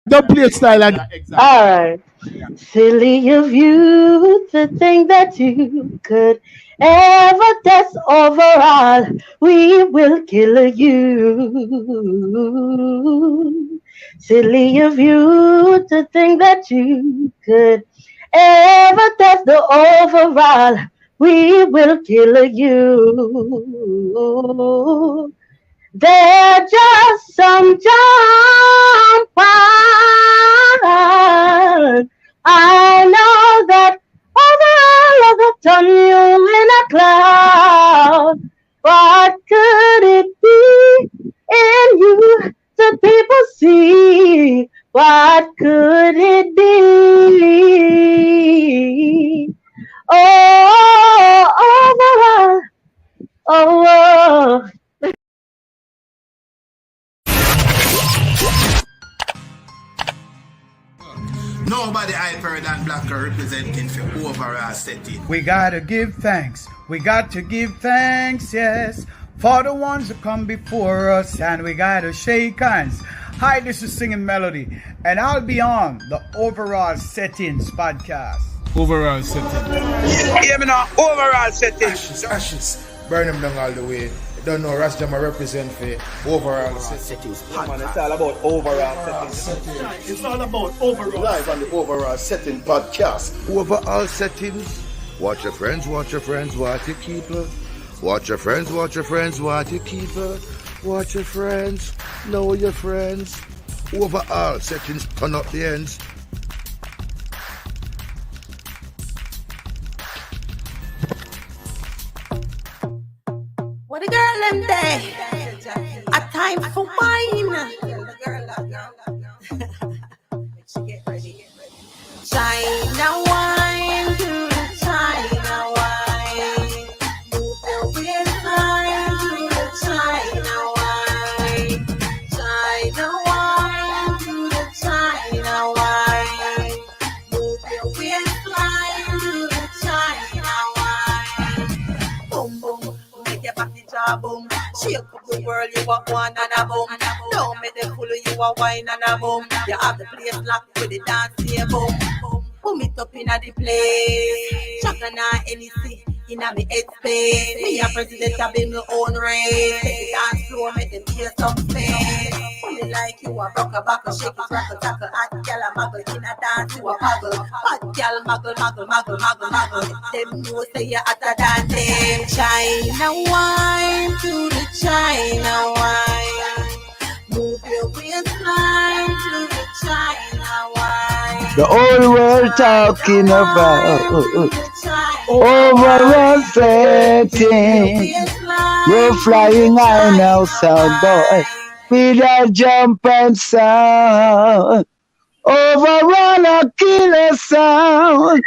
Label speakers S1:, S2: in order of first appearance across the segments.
S1: Don't play style again.
S2: Exactly.
S3: Alright. Silly of you to think that you could ever test overall. We will kill you. Silly of you to think that you could ever test the overall. We will kill you. They're just some jump on. I know that overall of the turn you in a cloud. What could it be in you that people see? What could it be? Oh, overall, oh.
S2: Nobody hyper than Blacker representing for overall setting.
S4: We gotta give thanks. We got to give thanks, yes, for the ones that come before us, and we gotta shake hands. Hi, this is Singing Melody, and I'll be on the Overall Settings podcast.
S1: Overall setting.
S5: Yeah, me now, overall setting.
S6: Ashes. Burn them down all the way. Don't know Rasjama represent for overall settings.
S5: Yeah, man, it's all about overall settings.
S7: It's all about overall.
S6: Live on the overall setting podcast.
S8: Overall settings. Watch your friends, watch your friends, watch your keeper. Watch your friends, watch your friends, watch your keeper. Watch your friends, know your friends. Overall settings, turn up the ends.
S9: What a girl them day. A time for wine. China wine, do the China wine. Move your waistline, do the China wine. China wine, do the China wine. Move your waistline, do the China wine. Boom boom, make your body jaw boom. Shake up the world, you walk one and a boom. Don't make them fool you, a wine and a boom. You have the place locked with the dance here, boom. Boom it up in the place. Chakana NEC in a me headspace. Me a president of in my own race. Take the dance floor, make them hear some space. Pull it like you a rock a buckle, shake it, rock a tackle. Hot gal a muggle in a dance, you a puggle. Hot gal muggle, muggle, muggle, muggle, muggle. Them know say you hotter than them. China wine to the China wine. Move your waistline to the China wine.
S10: The whole world talking about overall setting. We're flying high now, sound boy. With a jump and sound. Overall a killer sound.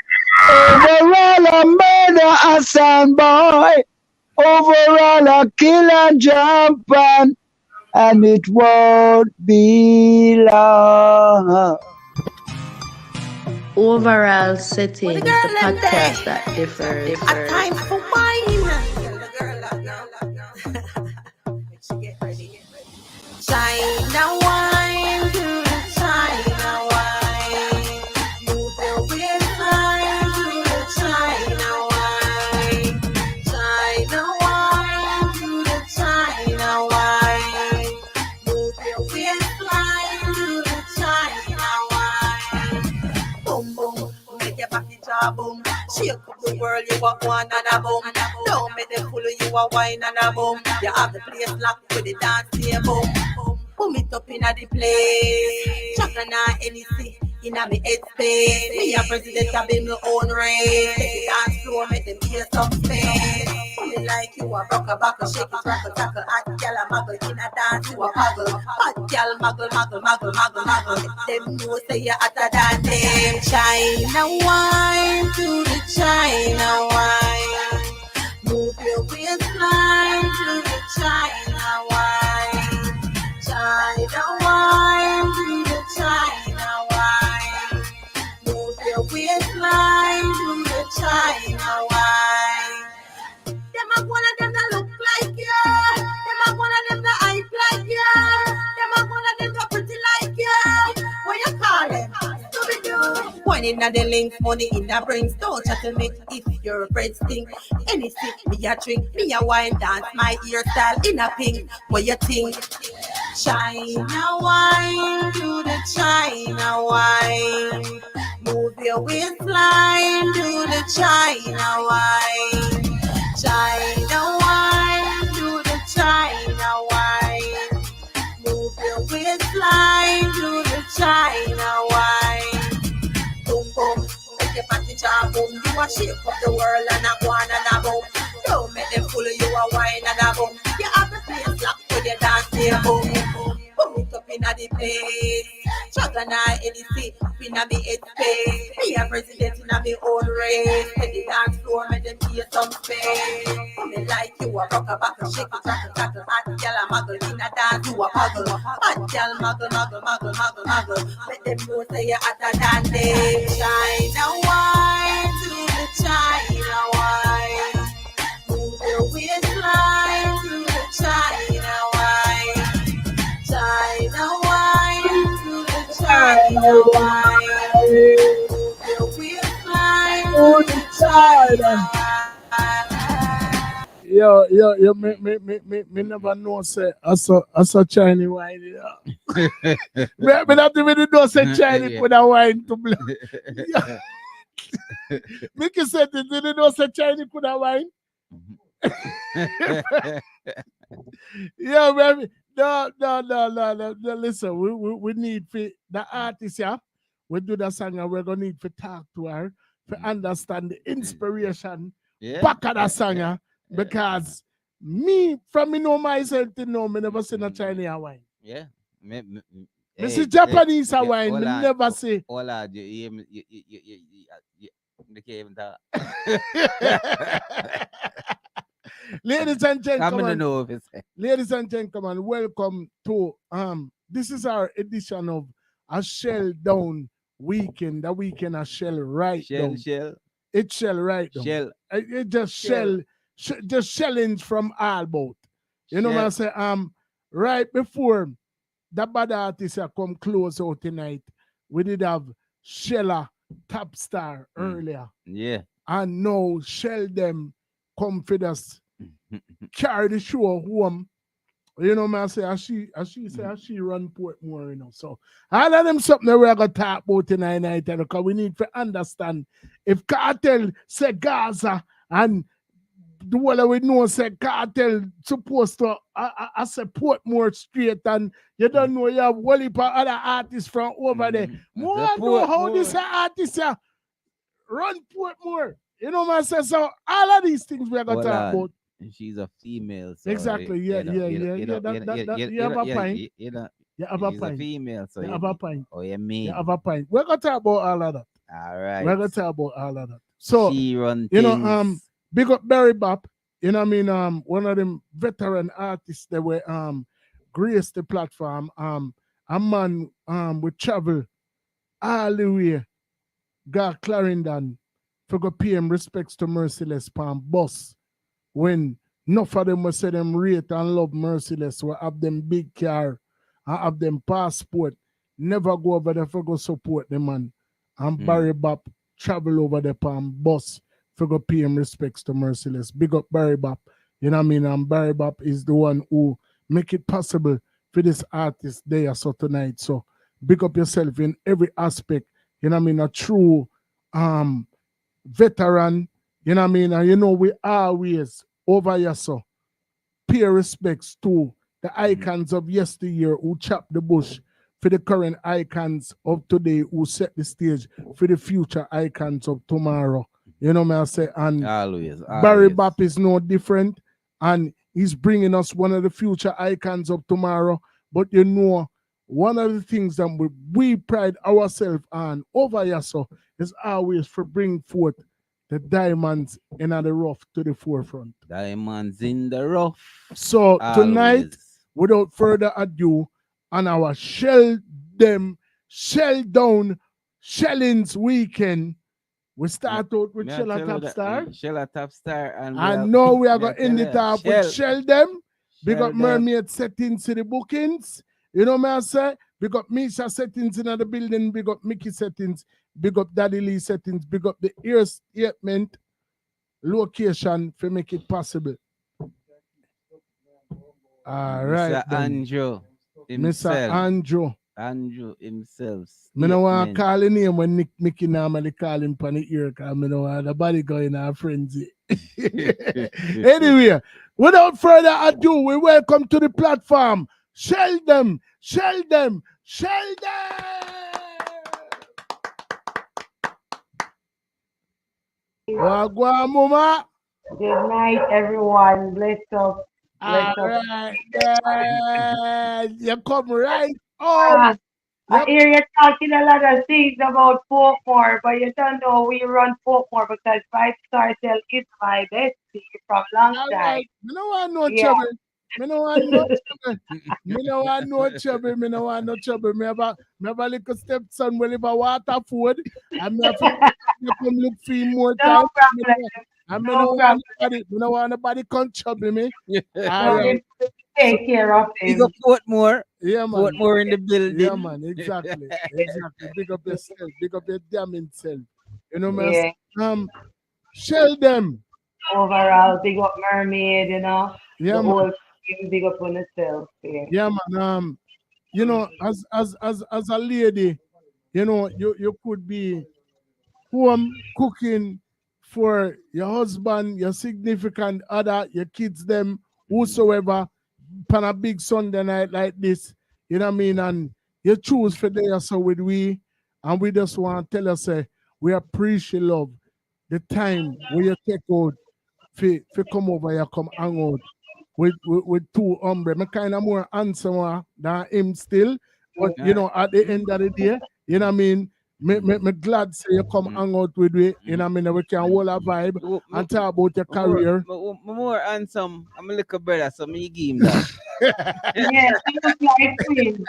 S10: Overall a murder a sound boy. Overall a killer jump and it won't be long.
S3: Overall setting, the podcast that differs.
S9: A time for wine. China wine, do the China wine. Move your waistline, do the China wine. China wine, do the China wine. Move your waistline, do the China wine. Boom boom, make your body jaw boom. Shake up the world, you walk one and a boom. Don't make them fool you, a wine and a boom. You have the place locked with the dance here, boom. Boom it up in the place. Chakana NEC in a me headspace. Me a president of in my own race. Take the dance floor, make them hear some space. Pull it like you a rock a buckle, shake it, rock a tackle. Hot gal a muggle in a dance, you a puggle. Hot gal muggle, muggle, muggle, muggle, muggle. Them know say you hotter than them. China wine to the China wine. Move your waistline to the China wine. China wine to the China wine. Move your waistline to the China wine. Them a one of them that look like you. Them a one of them that hype like you. Them a one of them that pretty like you. When you Money in the links, money in the brains. Don't chat to me if your bread stink. Any sip, me a drink, me a wine dance. My ear style in a pink. What you think? China wine, do the China wine. Move your waistline, do the China wine. China wine, do the China wine. Move your waistline, do the China wine. Boom boom, make your body jam boom. You a shake up the world and a go on and a boom. Don't make them fool you a wine and a boom. You have the place locked with your dance here boom. Boom it up inna the place. Juggernaut NEC up inna me head space. Me a president inna me own race. When the dance floor make them hear some space. Me like you a rock a buckle, shake it, rock a tackle. Hot girl a muggle inna dance, you a puggle. Hot girl muggle, muggle, muggle, muggle, muggle. Let them know say you hotter than them. China wine to the China wine. Move your waistline to the China wine. China wine to the China wine. Move your waistline to the China wine.
S1: Yo, me never know say I saw Chinese wine. Yeah. me not even know say Chinese put a wine to blow. Yeah. Mickey said it, didn't know say Chinese put a wine. Yeah, baby. No. Listen, we need for the artist, yeah. We do the song and we're gonna need to talk to her to understand the inspiration back of the song, yeah. Because from me know myself to know me never seen a Chinese wine.
S11: Yeah.
S1: Me see Japanese wine, me never see.
S11: Hola, you can't even talk.
S1: Ladies and gentlemen, welcome to this is our edition of a Shell Down weekend. The weekend a Shell right down. It's Shell right down. It just just challenge from all both. You know what I say? Right before the bad artists come close out tonight, we did have Shella Top Star earlier.
S11: Yeah.
S1: And now Shell them come for us carry the show home. You know what I say? As she run Portmore, you know. So all of them something that we're gonna talk about tonight, because we need to understand if Cartel say Gaza and the one we know say Cartel supposed to support more straight, and you don't know you have one heap of other artists from over there. More know how this artist run Portmore. You know what I say? So all of these things we're gonna talk about.
S11: She's a female. So
S1: exactly. You have a point. You have a
S11: She's
S1: point.
S11: a female. So
S1: you have a point.
S11: Oh, you mean?
S1: You have a point. We're gonna talk about all of that.
S11: All right.
S1: We're gonna talk about all of that. So
S11: she run
S1: you
S11: things.
S1: know, big up Barry Bop. You know what I mean? One of them veteran artists that were graced the platform. A man would travel all the way, got Clarendon, for go pay him respects to Merciless Palm Bus. When enough of them will say them rate and love Merciless, will have them big car and have them passport, never go over there for go support them man. And Barry Bop travel over there on bus for go pay him respects to Merciless. Big up Barry Bop. You know what I mean? And Barry Bop is the one who make it possible for this artist there so tonight. So big up yourself in every aspect. You know what I mean? A true veteran. You know what I mean? And you know we always over here so pay respects to the icons of yesteryear who chopped the bush for the current icons of today who set the stage for the future icons of tomorrow. You know what I say? And
S11: always.
S1: Barry Bop is no different, and he's bringing us one of the future icons of tomorrow. But you know, one of the things that we pride ourselves on over here so is always for bring forth the diamonds in the rough to the forefront.
S11: Diamonds in the rough.
S1: So tonight, without further ado, on our Shell Down Shellings weekend, we start out with Shella Top Star.
S11: Shella Top Star.
S1: And now we are going to end it up with Shell Them. Big up Mermaid settings to the bookings. You know what I say? Big up Misha settings in the building. Big up Mickey settings. big up Daddy Lee settings, big up the ear statement location for make it possible. All right,
S11: Mr.
S1: then.
S11: Andrew
S1: Mr.
S11: himself.
S1: Andrew.
S11: Andrew himself.
S1: Me no want to
S11: Statement.
S1: call him name when Mickey normally call him pan the ear because me no want the body going in a frenzy. Anyway, without further ado, we welcome to the platform. Shell them, shell them, shell them. Wagwan, mama.
S3: Good night, everyone. Bless up. Bless
S1: All
S3: up.
S1: right, then. You come right home.
S3: Ah, I
S1: Yep.
S3: hear you talking a lot of things about Folkmore, but you don't know we run Folkmore because Five Star Cell is my bestie from long
S1: All
S3: time.
S1: right. Me no want no
S3: Yeah.
S1: trouble. Me no want no trouble. Me no want no trouble. Me no want no trouble. Me have a little stepson will live a Waterford. And me have to come look for him more
S3: No
S1: time.
S3: problem.
S1: And me no
S3: No
S1: want
S3: problem.
S1: nobody come trouble me. All
S3: So
S1: right.
S3: we take care of
S11: Big up
S3: him.
S11: Portmore.
S1: Yeah, man.
S11: Portmore in the
S1: Yeah,
S11: building.
S1: man. Exactly. Exactly. Big up yourself. Big up your damn self. You know, man.
S3: Yeah.
S1: Shell them.
S3: Overall, big up Mermaid, you know. The
S1: Yeah, man.
S3: whole team, big up on itself. Yeah.
S1: Yeah, man. You know, as a lady, you know, you could be home cooking for your husband, your significant other, your kids, them, whosoever, on a big Sunday night like this, you know what I mean? And you choose for there so with we, and we just want to tell us, we appreciate love, the time where you take out for come over here, come hang out with two umbre. Me kind of more handsome than him still, but you know, at the end of the day, you know what I mean? Me glad say you come hang out with me, you know what I mean? We can hold a vibe and talk about your career.
S11: More handsome. I'm a little brother, so me give him that.
S3: Yeah, he looks like twins.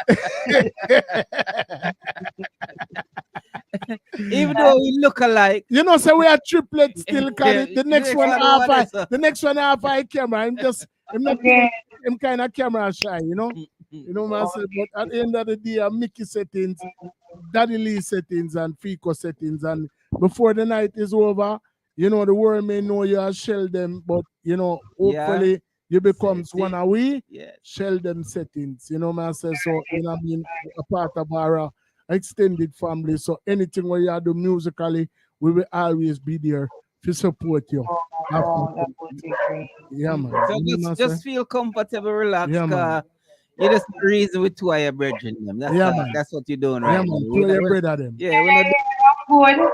S11: Even though we look alike.
S1: You know, so we are triplets still, cause
S11: Yeah,
S1: the next
S11: next
S1: one
S11: one
S1: half
S11: one
S1: I,
S11: is,
S1: the next one half I camera. I'm not
S3: Okay.
S1: I'm kind of camera shy, you know. You know what I say? But at the end of the day, Mickey settings, Daddy Lee settings, and Fico settings, and before the night is over, you know the world may know you are shell them, but you know hopefully you becomes one of we shell them settings. You know what I say? So you know what I mean, a part of our extended family. So anything where you do musically, we will always be there to support you.
S3: Oh, that would be great.
S1: Yeah, man.
S11: So
S1: You know what I
S11: just
S1: say?
S11: feel comfortable, relax,
S1: Yeah, man.
S11: you just reason with two of your brethren. That's
S1: Yeah, man.
S11: that's what you're doing
S1: Yeah,
S11: right
S1: man.
S11: now.
S1: Two of your brother them.
S11: Yeah, we're not.
S3: I'm good.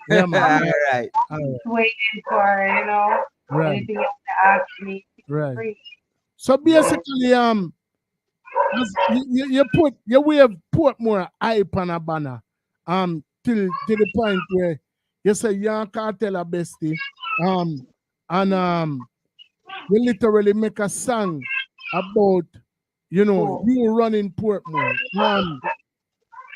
S1: Yeah, man.
S11: All
S3: I'm
S11: right.
S1: All right.
S3: waiting for, you know,
S1: Right.
S3: anything else to ask me.
S1: Right.
S3: Free.
S1: So basically, as you wave Portmore hype on a banner, till to the point where you say you can't tell a bestie, and you literally make a song about, you know, you running Portmore.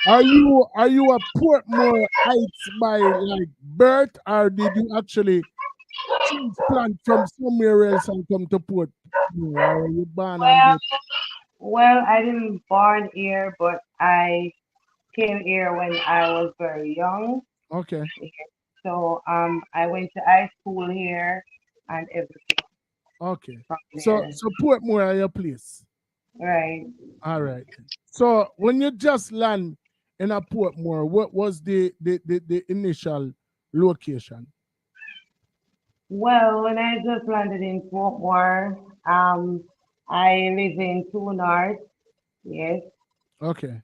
S1: Are you a Portmore Heights by like birth, or did you actually transplant from somewhere else and come to Portmore? Or were you born and
S3: Well,
S1: bred?
S3: well, I didn't born here, but I came here when I was very young.
S1: Okay.
S3: So I went to high school here and everything
S1: Okay.
S3: from
S1: So
S3: there.
S1: Portmore are your place.
S3: Right.
S1: All right. So when you just land in a Portmore, what was the initial location?
S3: Well, when I just landed in Fort Worth, I live in Two North. Yes.
S1: Okay.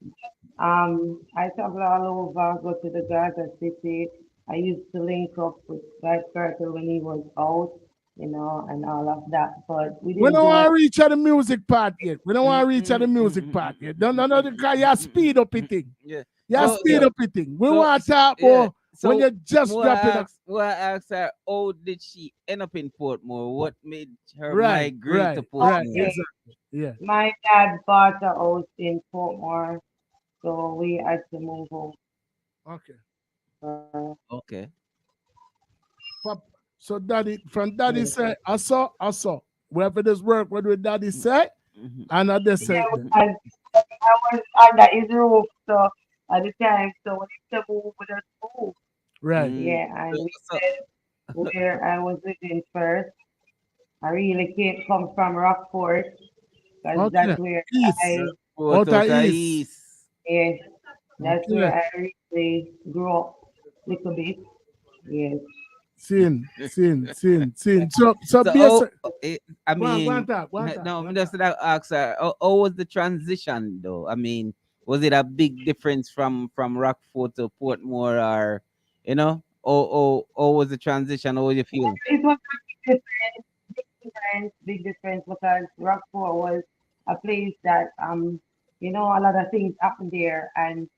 S3: I travel all over, go to the Gaza City. I used to link up with that Carter when he was out, you know, and all of that. But we
S1: We
S3: didn't
S1: don't
S3: do
S1: want
S3: much.
S1: to reach at the music part yet. We don't want to reach at the music part yet. No, because you speed up it thing.
S11: Yeah.
S1: You
S11: So,
S1: speed up it thing. We
S11: so,
S1: want to talk
S11: yeah.
S1: about when you just dropping up.
S11: Who I asked her, how did she end up in Portmore? What made her
S1: Right,
S11: migrate to
S1: right,
S11: Portmore?
S3: Okay.
S1: exactly. Yeah.
S3: My dad bought a house in Fort Worth, so we had to move over.
S1: Okay.
S11: Okay.
S1: Pop. So daddy say, I saw. Wherever this work, what did daddy say? And I just
S3: Yeah,
S1: said,
S3: I was under his roof, so at the time. So when it's a move, we just move.
S1: Right.
S11: Mm.
S3: Yeah, and
S11: So,
S3: we
S11: so
S3: said where I was living first. I really came come from Rockport because
S1: Okay.
S3: that's where
S1: East.
S3: I
S1: Out of
S11: photos are
S1: East.
S11: east.
S3: yeah, that's
S1: Okay.
S3: where I really grew up little bit. Yes.
S1: Sin. So
S11: So,
S1: basic.
S11: I
S1: Go on,
S11: mean,
S1: talk, go on, talk,
S11: no,
S1: go
S11: I'm
S1: on,
S11: just
S1: talk.
S11: that ask her, how was the transition though? I mean, was it a big difference from Rockford to Portmore, or you know, or was the transition? How you feel?
S3: It was a big difference because Rockport was a place that a lot of things happened there, and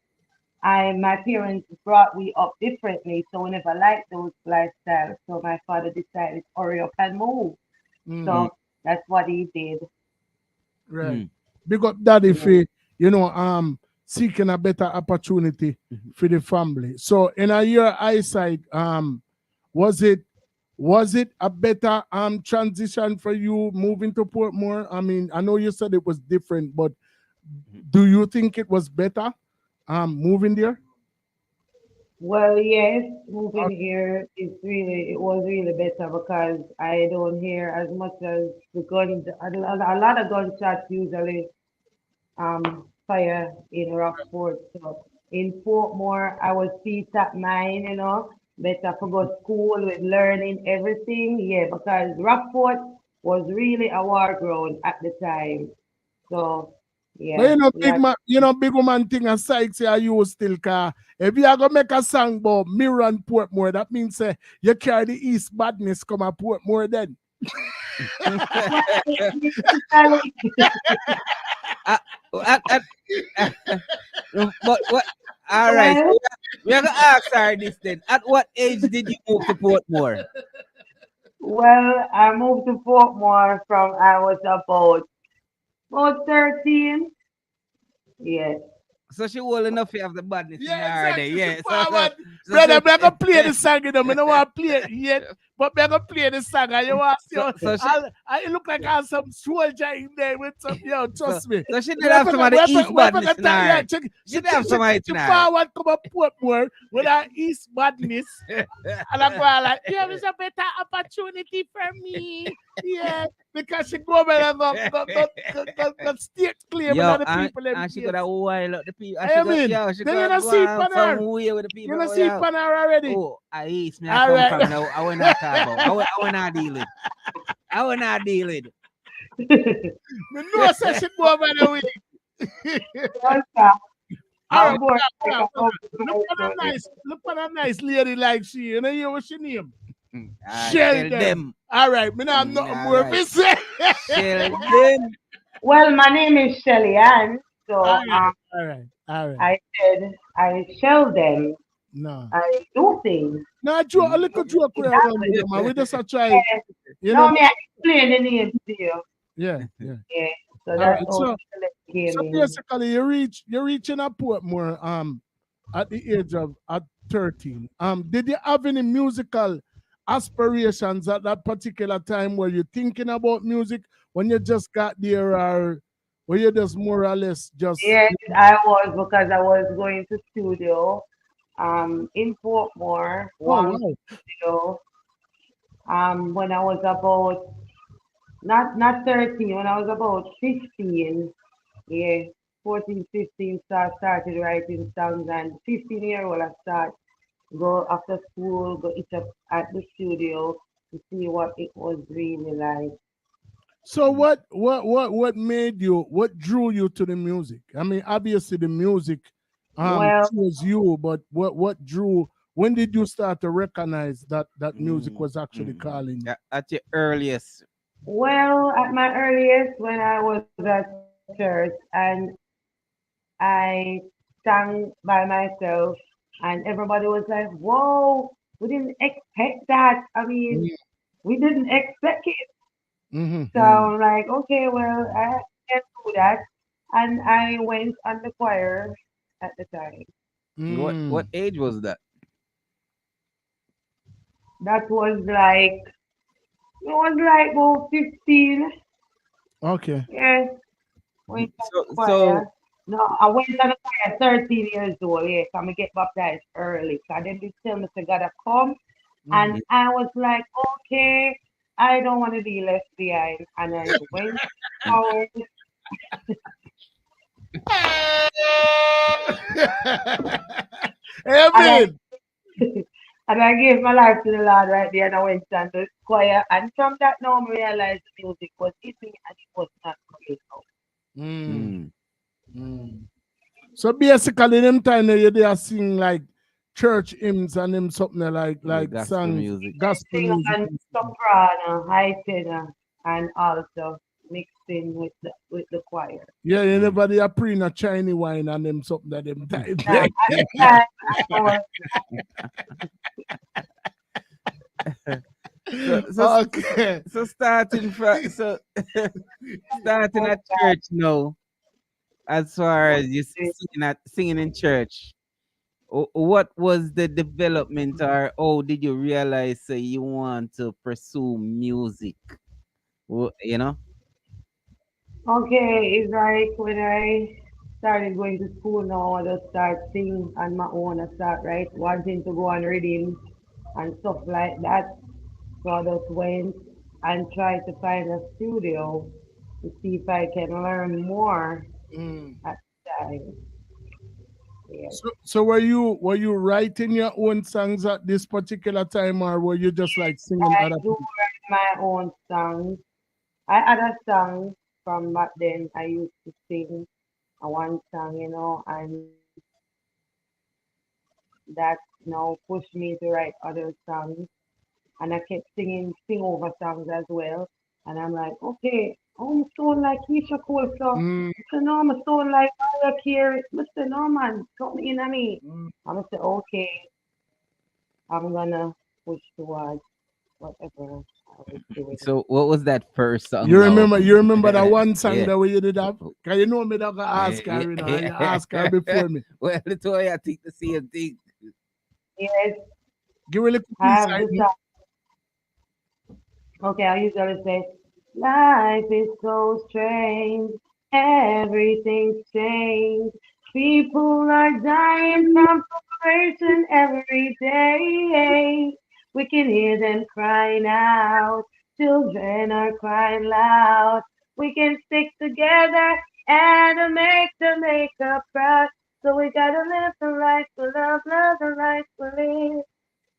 S3: my parents brought me up differently, so we never liked those lifestyles. So my father decided to hurry up and move.
S1: Mm,
S11: Mm,
S3: So that's what he did.
S1: right.
S11: mm,
S1: Big up daddy
S3: Yeah.
S1: for, seeking a better opportunity
S11: mhm,
S1: for the family. So in your eyesight, was it was it a better transition for you moving to Portmore? I mean, I know you said it was different, but
S11: mhm,
S1: do you think it was better moving there?
S3: Well, yes, moving here it was really better because I don't hear as much as the guns, a lot of gunshots usually fire in Rockport. So in Portmore, I was peace at mind, better for go school with learning everything. Yeah, because Rockport was really a war ground at the time. So
S1: But
S3: yeah, we had
S1: big woman thing aside, say you still car. If you are gonna make a song about mirror and Portmore, that means you carry the East badness come at Portmore then.
S3: well,
S11: uh, at, at, but what? All right, so
S3: well,
S11: we are gonna ask her this then. At what age did you move to Portmore?
S3: I moved to Portmore from I was about 13. Yes.
S11: So she old enough to have the badness in
S1: Yeah,
S11: her there,
S1: exactly.
S11: yeah.
S1: Forward.
S11: So,
S1: Brother, I'm gonna play the song, I don't want to play it yet, but I'm gonna play the song. And you want to see,
S11: so, so she,
S1: I look like I have some soldier in there with some,
S11: so,
S1: trust me.
S11: so she did
S1: We have
S11: have
S1: to,
S11: some of
S1: we
S11: the
S1: have to,
S11: East
S1: we have
S11: badness
S1: to,
S11: in
S1: yeah,
S11: her.
S1: check,
S11: She did have some of it in
S1: she
S11: her.
S1: forward come up Portmore with our East badness. And I go like, yeah, there's a better opportunity for me. Yeah, because she go over and go state claiming
S11: Yo,
S1: of the people in
S11: and she
S1: place.
S11: could have wild up the people. And
S1: I
S11: she got,
S1: mean,
S11: yo, she
S1: then you
S11: could
S1: don't
S11: go
S1: see
S11: on some
S1: Panar.
S11: way with the
S1: You
S11: people.
S1: don't
S11: Oh,
S1: see
S11: yeah.
S1: Panar already.
S11: Oh, I East, me I
S1: All
S11: come
S1: right.
S11: from now. I will not talk about. I will not deal with. I will not deal with.
S1: Me know say she go over the way.
S3: Yes, sir.
S1: All
S3: I'm
S1: right,
S3: bored.
S1: hold
S3: Like
S1: on,
S3: a
S1: hold on.
S3: puppy, so
S1: Look at a nice lady like she. You know, hear what she name?
S11: Shell
S1: Sheldon.
S11: them.
S1: All right, me now I'm not
S11: All
S1: more
S11: right.
S1: to say.
S11: Shell them.
S3: Well, my name is Shelly Ann,
S1: All
S3: so
S1: right, all right, all right.
S3: I said I shell them.
S1: No.
S3: I do things.
S1: No, joke, a little joke we around with them, man. We just a try,
S3: Yeah.
S1: you know.
S3: No, me I explain the name to you.
S1: Yeah, yeah.
S3: Yeah. So
S1: All
S3: that's
S1: right.
S3: how
S1: So
S3: Shelly came
S1: so
S3: in.
S1: basically you're reaching a Portmore at the age of at 13. Did you have any musical aspirations at that particular time? Were you thinking about music when you just got there, or were you just more or less just
S3: Yes, I was because I was going to studio in Portmore,
S1: oh
S3: one
S1: wow.
S3: studio, when I was about not 13, when I was about 15. Yeah, 14, 15, started writing songs, and 15-year-old I start go after school, go eat up at the studio to see what it was really like.
S1: So what made you, what drew you to the music? I mean, obviously the music
S3: Well,
S1: chose you, but what drew, when did you start to recognize that music
S11: Mm,
S1: was actually
S11: mm.
S1: calling you?
S11: At your earliest.
S3: well, at my earliest, when I was at church and I sang by myself, and everybody was like, "Whoa, we didn't expect that. I mean, we didn't expect it."
S1: Mm-hmm.
S3: So I'm like, okay, well, I can do that. And I went on the choir at the time.
S11: What
S1: Mm.
S11: age was that?
S3: That was like about 15.
S1: Okay.
S3: Yes, went on
S11: So
S3: the
S11: so
S3: choir. No, I went on the choir 13 years old, yeah, come I get baptized early. Cause then they tell me to gotta come. And
S1: Mm.
S3: I was like, okay, I don't want to be left behind. And I went home and I
S1: Amen.
S3: and I gave my life to the Lord right there and I went on the choir. And from that now I realized the music was hitting and it was not coming out.
S1: Mm.
S11: Mm.
S1: Mm. So basically, them time you they are sing like church hymns and them something
S11: Yeah,
S1: like
S11: gospel
S1: songs,
S11: music.
S1: gospel
S3: Sing
S1: music.
S3: on
S1: And stuff.
S3: soprano, high tenor, and also mixed in with the choir.
S1: Yeah, you
S11: Mm.
S1: never they are praying a Chinese wine and them something that them time.
S3: Now, at the time, I was
S11: So
S1: Okay.
S11: starting from starting at church now, as far as you singing in church, what was the development, or oh, did you realize you want to pursue music? You know.
S3: okay. It's like when I started going to school now, I just start singing on my own. I start right wanting to go on reading and stuff like that. So I just went and tried to find a studio to see if I can learn more
S1: Mm.
S3: at the time. Yes.
S1: So were you writing your own songs at this particular time, or were you just like singing
S3: I
S1: other
S3: do
S1: people?
S3: write my own songs. I had a song from back then. I used to sing a one song, and that now pushed me to write other songs. And I kept sing over songs as well. And I'm like, okay, oh, I'm sound like Keisha Cole, so
S1: Mm.
S3: I said, no, I'm sound like Mariah Carey. I said, no, man, come in on me.
S1: Mm.
S3: I'm going to say, okay, I'm gonna push towards whatever I was doing.
S11: So what was that first song
S1: You
S11: now?
S1: remember that one song
S11: Yeah.
S1: that we did have? Cause you know me that gonna ask her, and you ask her before me.
S11: Well, the two of you think the same thing.
S3: Yes,
S1: Give me a little
S3: I
S1: piece
S3: have
S1: I
S3: the
S1: know.
S3: song. Okay, I usually say, life is so strange, everything's changed. People are dying from separation every day. We can hear them crying out. Children are crying loud. We can stick together and make up proud. So we gotta live the life we love the life we live.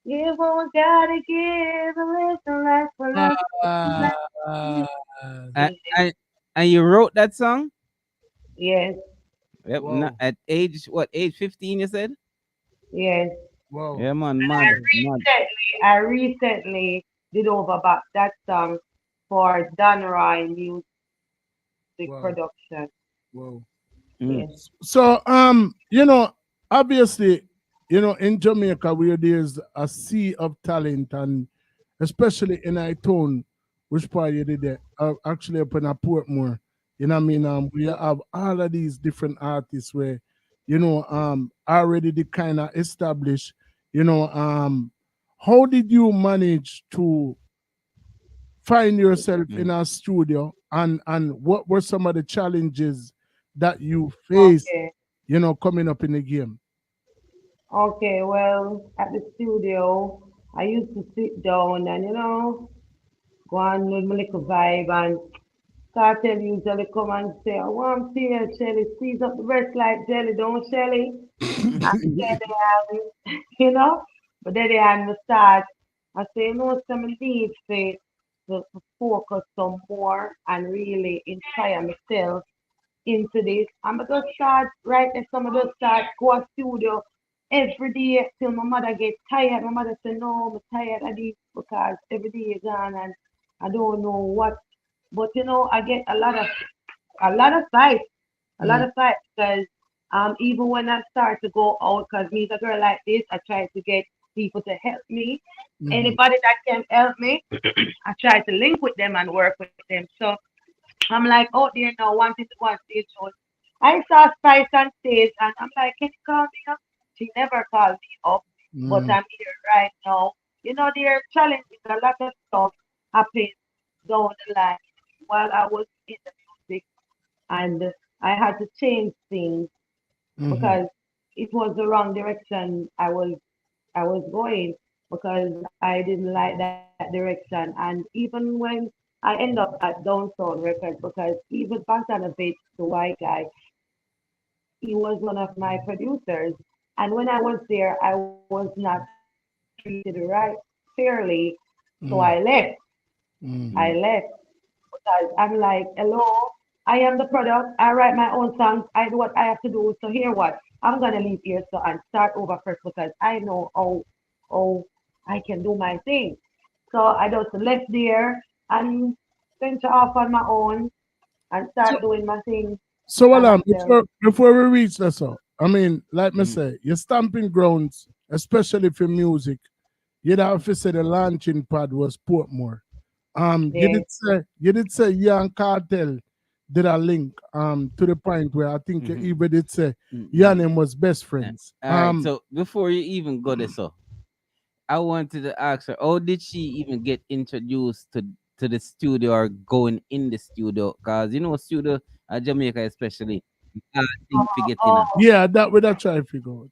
S3: Give what we gotta give and live the life we love.
S1: Ah,
S11: And you wrote that song?
S3: Yes,
S11: Yep.
S1: wow,
S11: At age what? Age 15, you said?
S3: yes.
S1: wow.
S11: Yeah, man.
S3: I
S11: Mad, mad.
S3: recently did over back that song for Don Roy Music
S1: Wow,
S3: Production.
S1: wow.
S11: Mm.
S3: Yes.
S1: So, obviously, in Jamaica where there's a sea of talent, and especially in our town, which part you did there, actually up in a Portmore, we have all of these different artists where, already the kind of established, how did you manage to find yourself in
S11: Mm.
S1: a studio, and what were some of the challenges that you faced,
S3: Okay.
S1: coming up in the game?
S3: Okay. Well, at the studio, I used to sit down and go on with my little vibe and cartel usually come and say, I want to see you, Shelly. Squeeze up the breast like jelly, don't Shelly? And then you know, but then they had me start. I say, some need to focus some more and really inspire myself into this. I'm gonna start right there. Some of just start go to studio every day till my mother get tired. My mother say, no, I'm tired of this because every day is on and I don't know what. But I get a lot of fights, a lot
S1: Mm,
S3: of fights because even when I start to go out, because me's a girl like this, I try to get people to help me.
S1: mhm.
S3: Anybody that can help me, I try to link with them and work with them. So I'm like out there now wanting to go on stage shows. I saw Spice on stage and I'm like, can you call me up? She never called me up, but
S1: Mm.
S3: I'm here right now. There are challenges, a lot of stuff happened down the line while I was in the music and I had to change things
S1: Mm-hmm.
S3: because it was the wrong direction I was going because I didn't like that direction. And even when I end up at Dancehall Records, because even Bantanavic, the white guy, he was one of my producers. And when I was there, I was not treated right fairly, so I left. I
S1: Mm-hmm.
S3: left because I'm like, hello, I am the product. I write my own songs. I do what I have to do. So here what? I'm gonna leave here so and start over first because I know how I can do my thing. So I just left there and venture off on my own and
S1: So,
S3: start doing my thing
S1: so
S3: by
S1: hold on,
S3: myself.
S1: before we reach that, so I mean, like me
S11: Mhm.
S1: say, your stamping grounds, especially for music, you'd have to say the launching pad was Portmore.
S3: Yeah.
S1: You did say Young Cartel did a link to the point where I think you
S11: Mhm.
S1: even did say
S11: Mhm.
S1: your name was best
S11: Yeah.
S1: friends.
S11: All right. So before you even go there, so I wanted to ask her, how did she even get introduced to the studio or going in the studio? Cause studio Jamaica especially, thing forgetting her.
S3: Oh,
S1: Yeah, that would I try to figure out.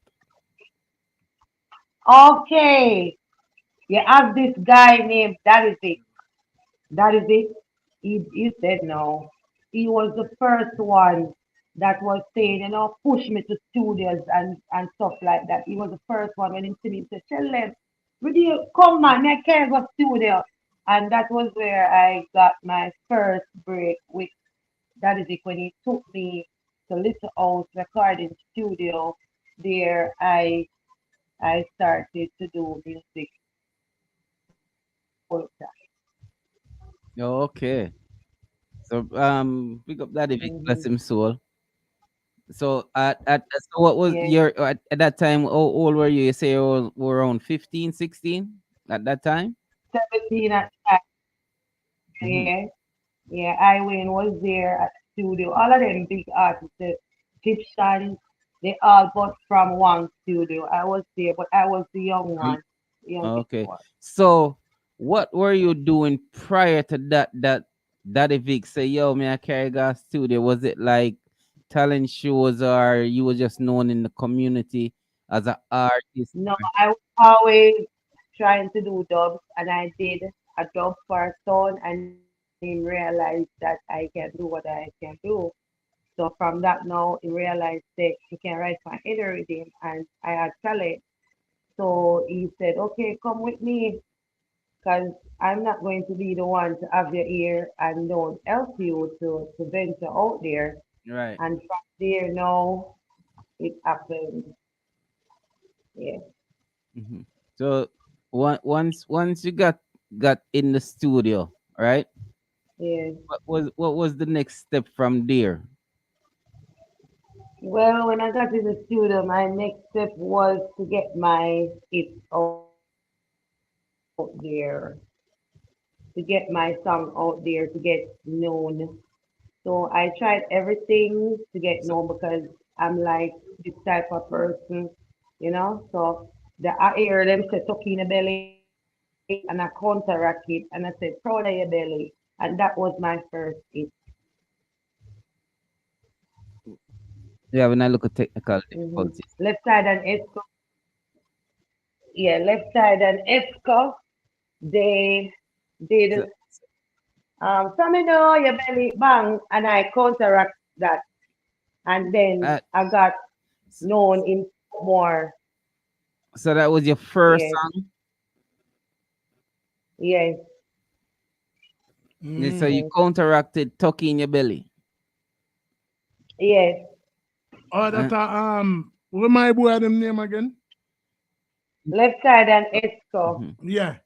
S3: okay. You have this guy named that is it. That is it. He said no. He was the first one that was saying, push me to studios and stuff like that. He was the first one when he see me, he said, tell them, will you come man, I can't go studio. And that was where I got my first break with that is it when he took me to Little House Recording Studio. There I started to do music full
S11: Oh, okay. So pick up that Vic,
S3: time.
S11: bless him soul. So so what was
S3: Yeah,
S11: your at that time? How old were you? You say you were around 15, 16 at that time.
S3: 17 at the time.
S11: Mm-hmm.
S3: Yeah, yeah. I Wayne was there at the studio. All of them big artists, the Egyptians, they all but from one studio. I was there, but I was the young one, the youngest
S11: Okay.
S3: one.
S11: So what were you doing prior to that Vic say, yo, me I carry gas studio? Was it like talent shows or you were just known in the community as an artist?
S3: No, I was always trying to do dubs, and I did a dub for a son, and he realized that I can do what I can do. So from that now, he realized that he can write my inner rhythm, and I had talent. So he said, okay, come with me, because I'm not going to be the one to have your ear and don't help you to venture out there.
S11: Right.
S3: And from there now, it happened. Yeah,
S11: Hmm. So once you got in the studio, right?
S3: yeah.
S11: What was the next step from there?
S3: Well, when I got in the studio, my next step was to get my it out there, to get my song out there, to get known. So I tried everything to get known because I'm like this type of person, So the I hear them say tuck in the belly and I counteract it and I said proud of your belly. And that was my first hit.
S11: Yeah, when I look at technical difficulties.
S3: Left side and Esco, yeah, left side and Esco, they did
S11: So,
S3: so me know your belly bang and I counteract that and then
S11: uh,
S3: I got known in more.
S11: so that was your first
S3: Yes,
S11: song.
S3: yes,
S11: Yeah, so you
S3: yes,
S11: counteracted tuck in your belly.
S3: yes.
S1: Oh,
S11: Uh,
S1: that what my boy them name again?
S3: Left side and Esco,
S11: mhm.
S1: Yeah,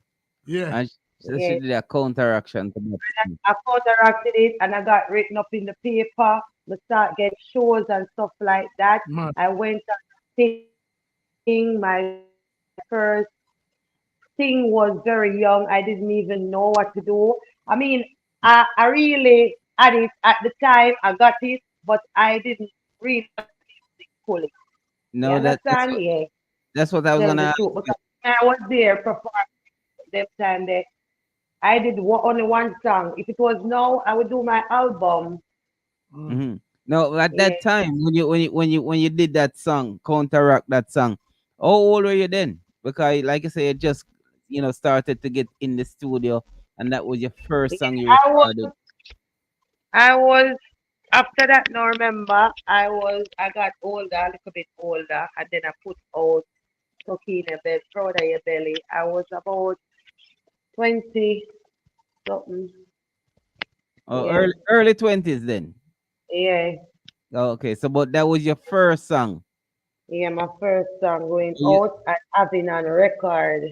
S1: yeah.
S11: And so she
S3: yes.
S11: did a counteraction to that song.
S3: I counteracted it and I got written up in the paper. I start get shows and stuff like that.
S1: Man.
S3: I went on to sing. My first thing was very young. I didn't even know what to do. I mean, I really had it at the time. I got it, but I didn't really understand music fully. You
S11: No,
S3: understand? Yeah.
S11: that's what I was
S3: Tell
S11: gonna
S3: the
S11: ask
S3: truth.
S11: you.
S3: Because when I was there performing them time there, I did only one song. If it was now, I would do my album.
S11: Mhm. No, at
S3: Yeah.
S11: that time when you did that song, counteract that song, how old were you then? Because like I say, you just started to get in the studio, and that was your first
S3: Yeah.
S11: song you
S3: I was
S11: recorded.
S3: I was after that now remember I got older, a little bit older, and then I put out Tokina Bell, Proud of Your Belly. I was about 20 something.
S11: Oh,
S3: Yeah.
S11: early 20s then.
S3: Yeah.
S11: Oh, okay, so but that was your first song.
S3: Yeah, my first song going
S11: So you
S3: out and having on record.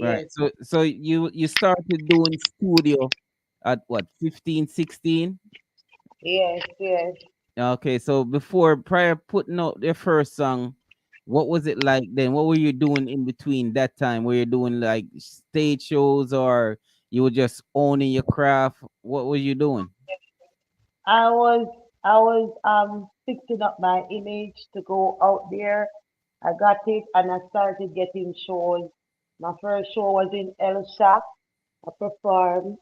S11: right.
S3: Yes.
S11: So you started doing studio at what, 15, 16?
S3: Yes, yes.
S11: Okay, so before prior putting out their first song, what was it like then? What were you doing in between that time? Were you doing like stage shows, or you were just owning your craft? What were you doing?
S3: I was I was fixing up my image to go out there. I got it and I started getting shows. My first show was in El Shop. I performed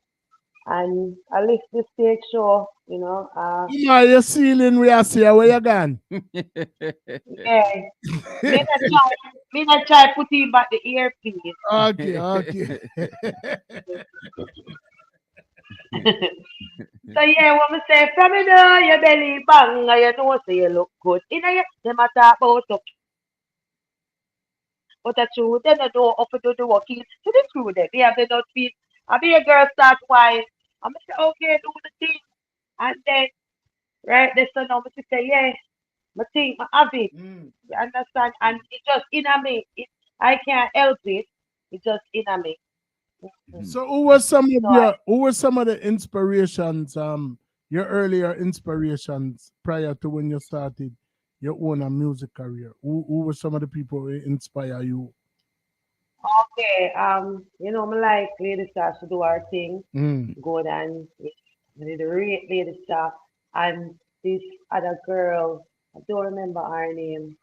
S3: and I left the stage show,
S1: My your ceiling we are see where you gone.
S3: yeah. Me not try putting back the earpiece.
S1: Okay, okay.
S3: So yeah, what me say, from you know your belly bang, and you know say you look good. You know, them a talk about up, but the truth, they don't know up to do the working to the truth. They have the not feel. I be a girl start wine. I'm say okay, do the thing, and then right, this so now me say yeah, my thing, I have it.
S1: Mm.
S3: You understand? And it just in me. I can't help it. It just in me.
S11: Mhm.
S1: So
S3: So I,
S1: who were some of the inspirations, your earlier inspirations prior to when you started your own music career? Who were some of the people who inspire you?
S3: okay, me like Lady Star to do our thing.
S1: Mm.
S3: Go and the rate Lady Star and this other girl. I don't remember her name.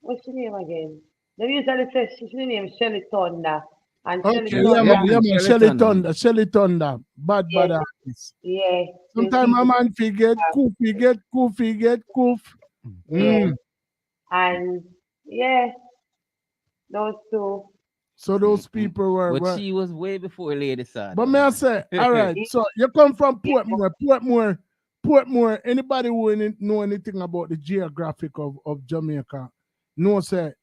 S3: What's her name again? They usually say she's name Shelly Thunder. And Shelly
S1: Okay,
S11: Yeah,
S3: Thunder,
S11: man, Shirley Thunder.
S1: Shelly Thunder, bad
S3: yes,
S1: artist.
S3: yeah, the
S1: Sometimes a
S3: people,
S1: man get goofy, get goof.
S3: yeah,
S1: Mm.
S3: and yeah, those two.
S1: So
S11: Mm,
S1: those
S11: mm.
S1: people
S11: But
S1: were.
S11: she was way before Lady
S1: But may I
S11: Sawdust.
S1: say, all right, so you come from
S3: Yeah.
S1: Portmore. Anybody who know anything about the geographic of Jamaica know say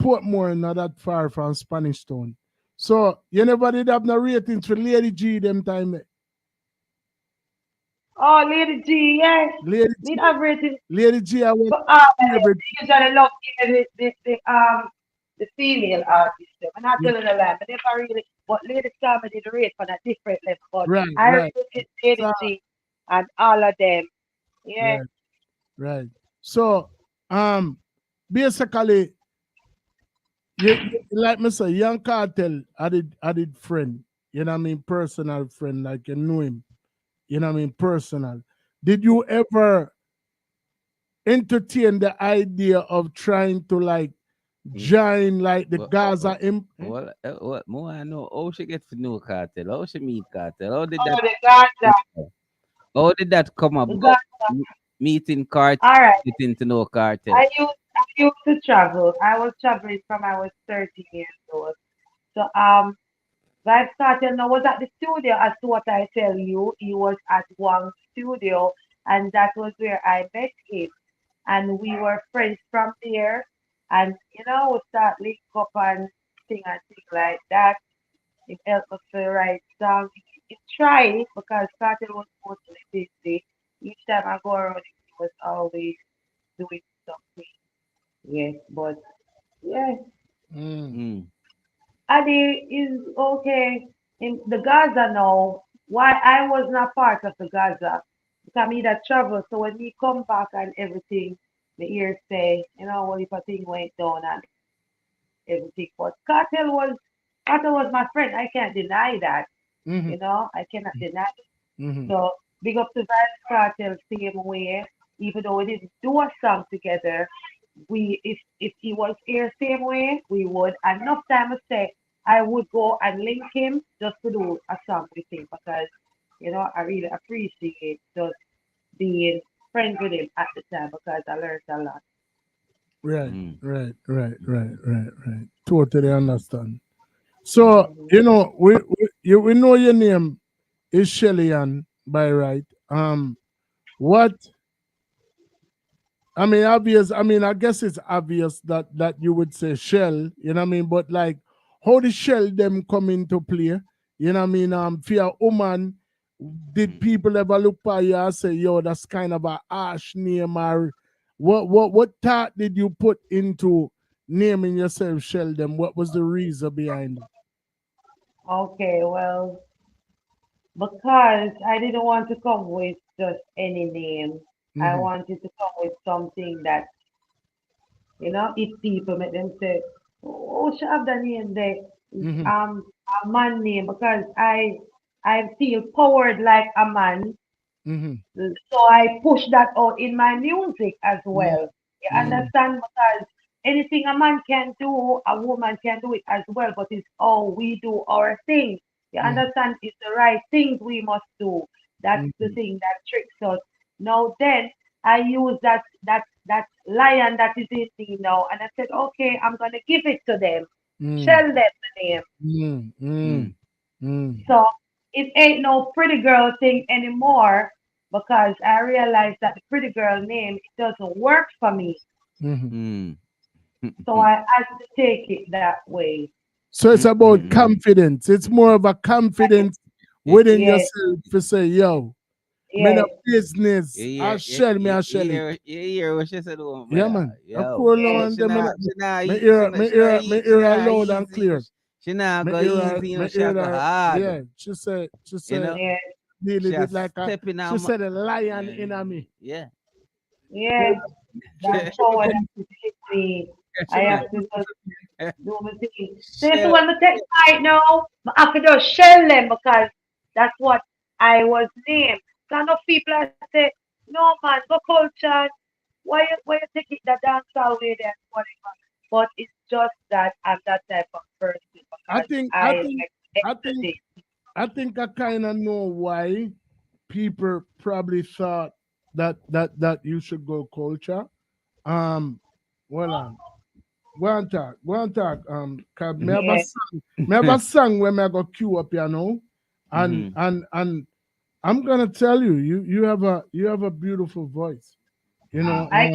S1: Portmore not that far from Spanish Town. So you never did have no ratings for Lady G them time.
S3: Oh, Lady G, yes.
S1: Lady
S3: Need
S1: G,
S3: have rated.
S1: Lady G, I was
S3: But
S1: favorite.
S3: they usually love the female artist. I'm not
S1: Yeah,
S3: telling a lie, but never really. But Lady Summer did rate on a different level. But
S1: right,
S3: I
S1: right.
S3: rated Lady
S1: So,
S3: G and all of them. Yeah.
S1: right, right. So basically like me say, Young Cartel, I did friend. You know what I mean? Personal friend, like you know him. You know what I mean? Personal. Did you ever entertain the idea of trying to like
S11: Mm.
S1: join like the
S11: Well,
S1: Gaza
S11: well,
S1: imp?
S11: what more I know? How she get to know Cartel? How she meet Cartel? How did that
S3: Oh, the Gaza.
S11: come up? How did that come
S3: The
S11: about?
S3: Gaza.
S11: Meeting Cartel,
S3: All right.
S11: getting to know Cartel.
S3: I used to travel. I was traveling from I was 13 years old. So Vibe started now was at the studio as to what I tell you. He was at one studio and that was where I met him. And we were friends from there. And we start link up and thing like that. It helped us to write songs. He tried it because Carter was mostly busy. Each time I go around he was always doing something. Yes, but yeah.
S1: Mm.
S11: Mm.
S3: Ali is okay in the Gaza now. Why I was not part of the Gaza because me that travel. So when we come back and everything, the ears say, what if a thing went down and everything. But Cartel was my friend. I can't deny that.
S1: Mm-hmm.
S3: I cannot deny it.
S1: Mm-hmm.
S3: So big up to Vibes Cartel same way. Even though we didn't do a song together, we if he was here same way, we would. And enough time I say I would go and link him just to do a song with him because I really appreciate just being friends with him at the time because I learned a lot.
S1: Right,
S11: Mm.
S1: right. Totally understand. So,
S3: Mhm.
S1: we know your name is Shelly-Ann by right. What I mean, obvious. I mean, I guess it's obvious that you would say shell. You know what I mean? But like, how the shell them come into play? You know what I mean? For a woman, did
S11: Mm.
S1: people ever look by you and say, "Yo, that's kind of a harsh name"? Or what thought did you put into naming yourself Shell them? What was the reason behind it?
S3: Okay, well, because I didn't want to come with just any name. I
S1: Mm-hmm.
S3: wanted to come with something that, if people make them say, "Oh, should have the name there."
S1: Mm-hmm.
S3: A man name because I feel powered like a man.
S1: Mm-hmm.
S3: So I push that out in my music as well. You
S1: Mm-hmm.
S3: understand? Because anything a man can do, a woman can do it as well, but it's how we do our thing. You
S1: Mm-hmm.
S3: understand? It's the right things we must do. That's the
S1: Mm-hmm.
S3: thing that tricks us. Now then I use that lion that is in me now and I said, okay, I'm gonna give it to them.
S1: Mm-hmm.
S3: Tell them the name.
S1: Mm-hmm.
S11: Mm.
S1: Mm-hmm.
S3: So it ain't no pretty girl thing anymore because I realized that the pretty girl name it doesn't work for me.
S1: Mm-hmm.
S11: Mm.
S3: So I had to take it that way.
S1: So it's about
S11: Mm.
S1: confidence. It's more of a confidence
S11: Yeah,
S1: within
S3: Yes,
S1: yourself to say, yo, me no
S3: yes,
S1: business. I
S11: yeah,
S1: shell it.
S11: yeah, yeah, what she said, oh,
S1: Yeah,
S11: brother.
S1: man. A
S11: Yo,
S1: cool
S3: yes.
S1: one. Them
S11: she not,
S1: me
S11: e-
S1: ear, me ear, me
S11: she
S1: ear
S11: not
S1: loud and
S11: easy.
S1: clear.
S11: She not
S1: Me
S11: go
S1: ear,
S11: easy,
S1: me
S11: she a
S1: ear
S11: go
S1: her.
S11: hard.
S1: Yeah. She
S11: You
S1: said,
S11: know,
S3: Yes,
S1: deal
S11: she
S1: with
S11: a
S1: it like a,
S11: stepping
S1: she
S11: on
S1: said a lion
S11: yeah,
S1: in a me.
S11: yeah.
S1: Yeah.
S3: yes. That
S1: She
S3: power that
S1: become,
S3: is in me.
S1: she
S3: I have
S1: become,
S3: to just do my thing. So if you
S11: Shell.
S3: want to take right now, I have to just shell them because that's what I was named. So enough people I say, no man, go culture. Why you take it the dancehall way then whatever. But it's just that I'm that type of person
S1: I
S3: because
S1: think, I
S3: I
S1: think,
S3: like
S1: I think,
S3: ecstasy.
S1: I kind of know why people probably thought that you should go culture. Um, well, go on talk. Cause
S3: Yeah.
S1: me have a song where me go queue up, and
S11: Mhm.
S1: I'm gonna tell you, you have a beautiful voice,
S3: I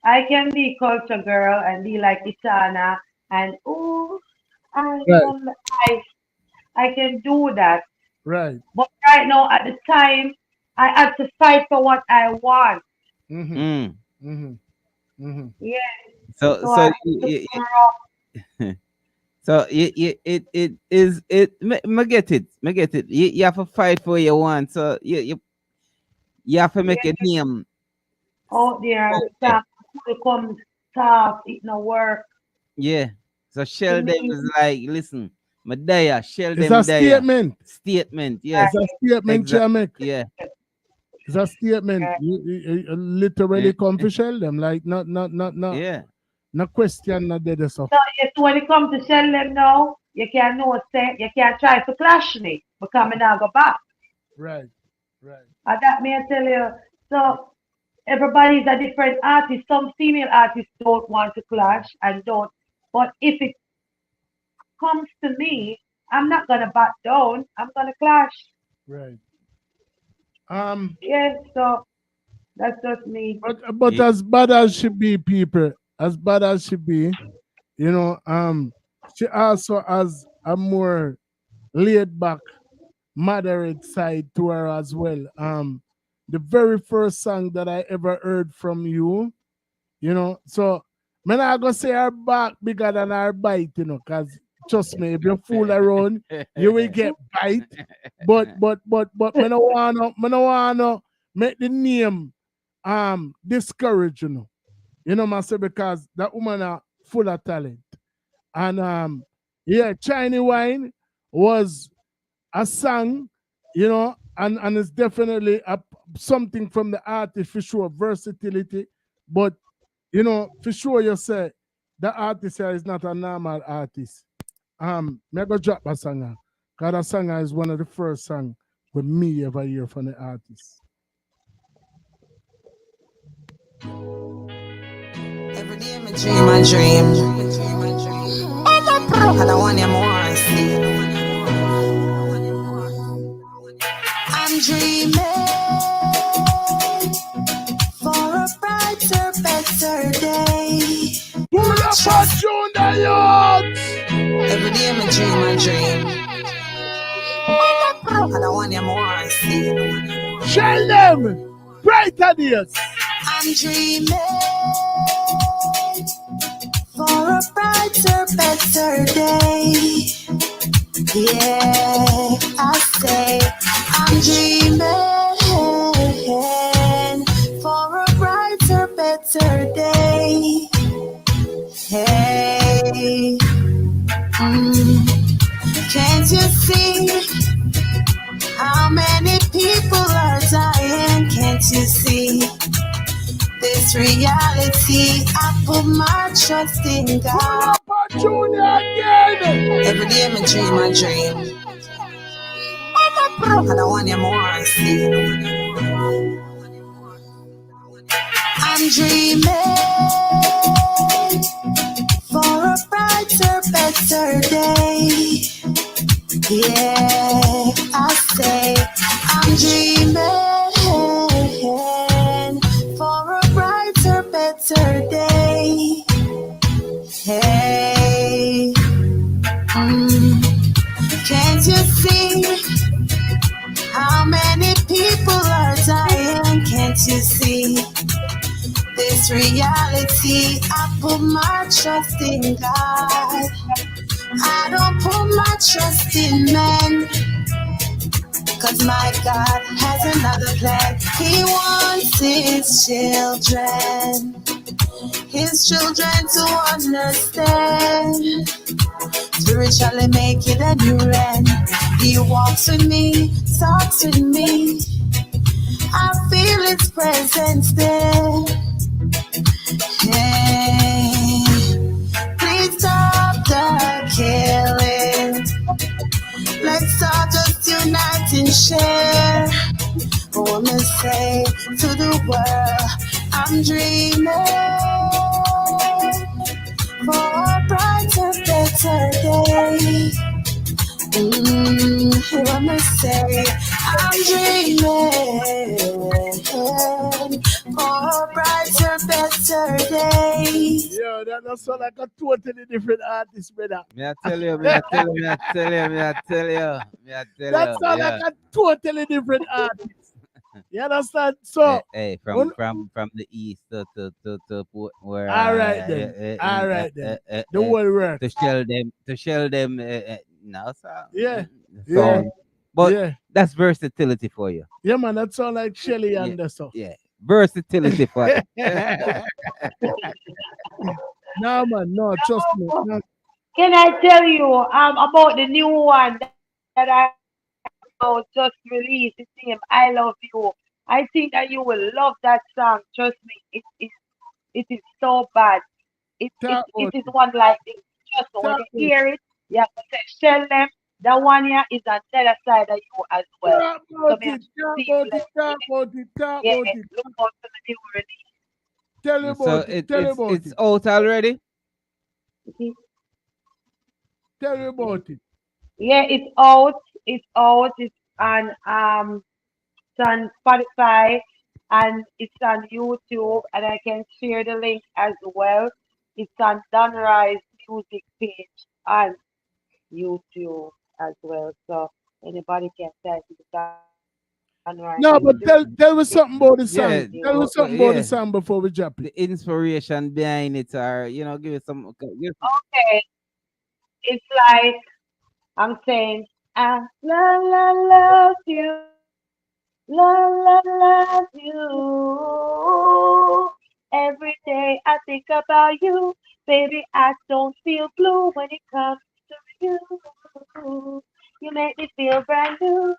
S3: I can be culture girl and be like Itana and ooh I
S1: right,
S3: don't I I can do that.
S1: right,
S3: But right now at the time I had to fight for what I want.
S1: mm-hmm,
S11: Mm.
S1: mm-hmm, mm-hmm,
S3: Yeah.
S11: So,
S3: So
S11: so
S3: I had to
S11: you,
S3: grow up.
S11: so it is it. Me get it. Me get it. You have to fight for what you want. So you have to make a
S3: Yeah.
S11: name
S3: Out there
S11: out there.
S3: stop to come talk, it no work.
S11: Yeah. So
S3: To
S11: shell them
S3: me,
S11: is like, listen, me there. Shell
S1: it's a
S11: them there.
S1: statement.
S11: Statement.
S1: It's
S11: Yes.
S1: a statement
S11: Exact.
S1: you make.
S11: Yeah.
S1: It's a statement.
S3: right.
S1: You literally
S11: Eh,
S1: come to shell them, like not
S11: Yeah.
S1: no question, not dead so.
S3: So yes, when it comes to sell them now, you can't know say you can't try to clash me because I now go back.
S1: Right, right.
S3: And that may I tell you. So everybody is a different artist. Some female artists don't want to clash and don't. But if it comes to me, I'm not gonna back down. I'm gonna clash.
S1: Right. Um,
S3: Yes, so that's just me.
S1: but
S11: Ye-
S1: as bad as she be, people, as bad as she be, she also has a more laid back, moderate side to her as well. The very first song that I ever heard from you, so man, I go say her back bigger than her bite, cause trust me, if you fool around, you will get bite. But me no wanna make the name discourage, myself because that woman are full of talent. And yeah, China Wine was a song, and it's definitely something from the artist for sure, versatility. But for sure you say the artist here is not a normal artist. Me go drop a song, because that song is one of the first song with me ever hear from the artist.
S9: Every day I dream a dream. And I want you more I see. I'm dreaming for a brighter, better day.
S1: Pull up a tune the youths.
S9: Every day I dream a dream. And I want you more I see.
S1: Shell them. Brighter days.
S9: I'm dreaming for a brighter, better day. Yeah, I say I'm dreaming for a brighter, better day. Hey, can't you see how many people are dying? Can't you see this reality? I put my trust in God. Every day I dream a dream. And I want you more I see. I'm dreaming for a brighter, better day. Yeah, I say I'm dreaming for a brighter, better day. Hey, can't you see how many people are dying? Can't you see this reality? I put my trust in God. I don't put my trust in men, 'cause my God has another plan. He wants his children to understand, spiritually make it a new land. He walks with me, talks with me, I feel his presence there. Hey, please stop the killing. Let's all just unite and share. What me say to the world, I'm dreaming for a brighter, better day. What me say, I'm dreaming for a brighter, better day.
S1: Yeah, that does sound like a totally different artist, brother.
S11: Me I tell you, me I tell you, me I tell you, me I tell you, me I tell
S1: That
S11: you.
S1: sounds
S11: Yeah.
S1: like a totally different artist. You understand? So,
S11: Hey,
S1: un-
S11: from the east to put where
S1: all right then. All right then. The whole works.
S11: to shell them no
S1: Yeah. Yeah.
S11: sound, but
S1: Yeah.
S11: that's versatility for you.
S1: Yeah, man. That sound like Shelly
S11: Yeah,
S1: and the stuff.
S11: yeah, versatility for you.
S1: No, man. No, trust me. No.
S3: Can I tell you about the new one that I just released? It's named I Love You. I think that you will love that song. Trust me. It is so bad. It
S1: Talk
S3: is
S1: about
S3: one
S1: it.
S3: like this. Just when you
S1: Talk about
S3: hear
S1: it.
S3: it, you have to say, Shell them. That one here is on the other side of you as well.
S1: Talk
S3: So
S1: about
S3: me
S1: it.
S3: have
S1: Talk
S3: to
S1: about it.
S3: bless
S1: Talk
S3: with it.
S1: about it. Talk
S3: Yeah,
S1: about it.
S3: look out for the new release.
S1: Tell you
S11: So
S1: about it. Tell you about
S11: it's
S1: it.
S11: out already.
S3: Mhm.
S1: Tell you about it.
S3: Yeah, it's out. It's out. It's on Spotify and it's on YouTube, and I can share the link as well. It's on Donrise music page on YouTube as well. So anybody can type it Donrise music.
S1: No, but tell me
S3: It's
S1: something about the
S11: Yeah,
S1: song. Tell me something about the
S11: yeah.
S1: song before we drop it.
S11: The inspiration behind it, or give it some.
S3: okay. It's like I'm saying, I love you. Love you. Every day I think about you. Baby, I don't feel blue when it comes to you. You make me feel brand new.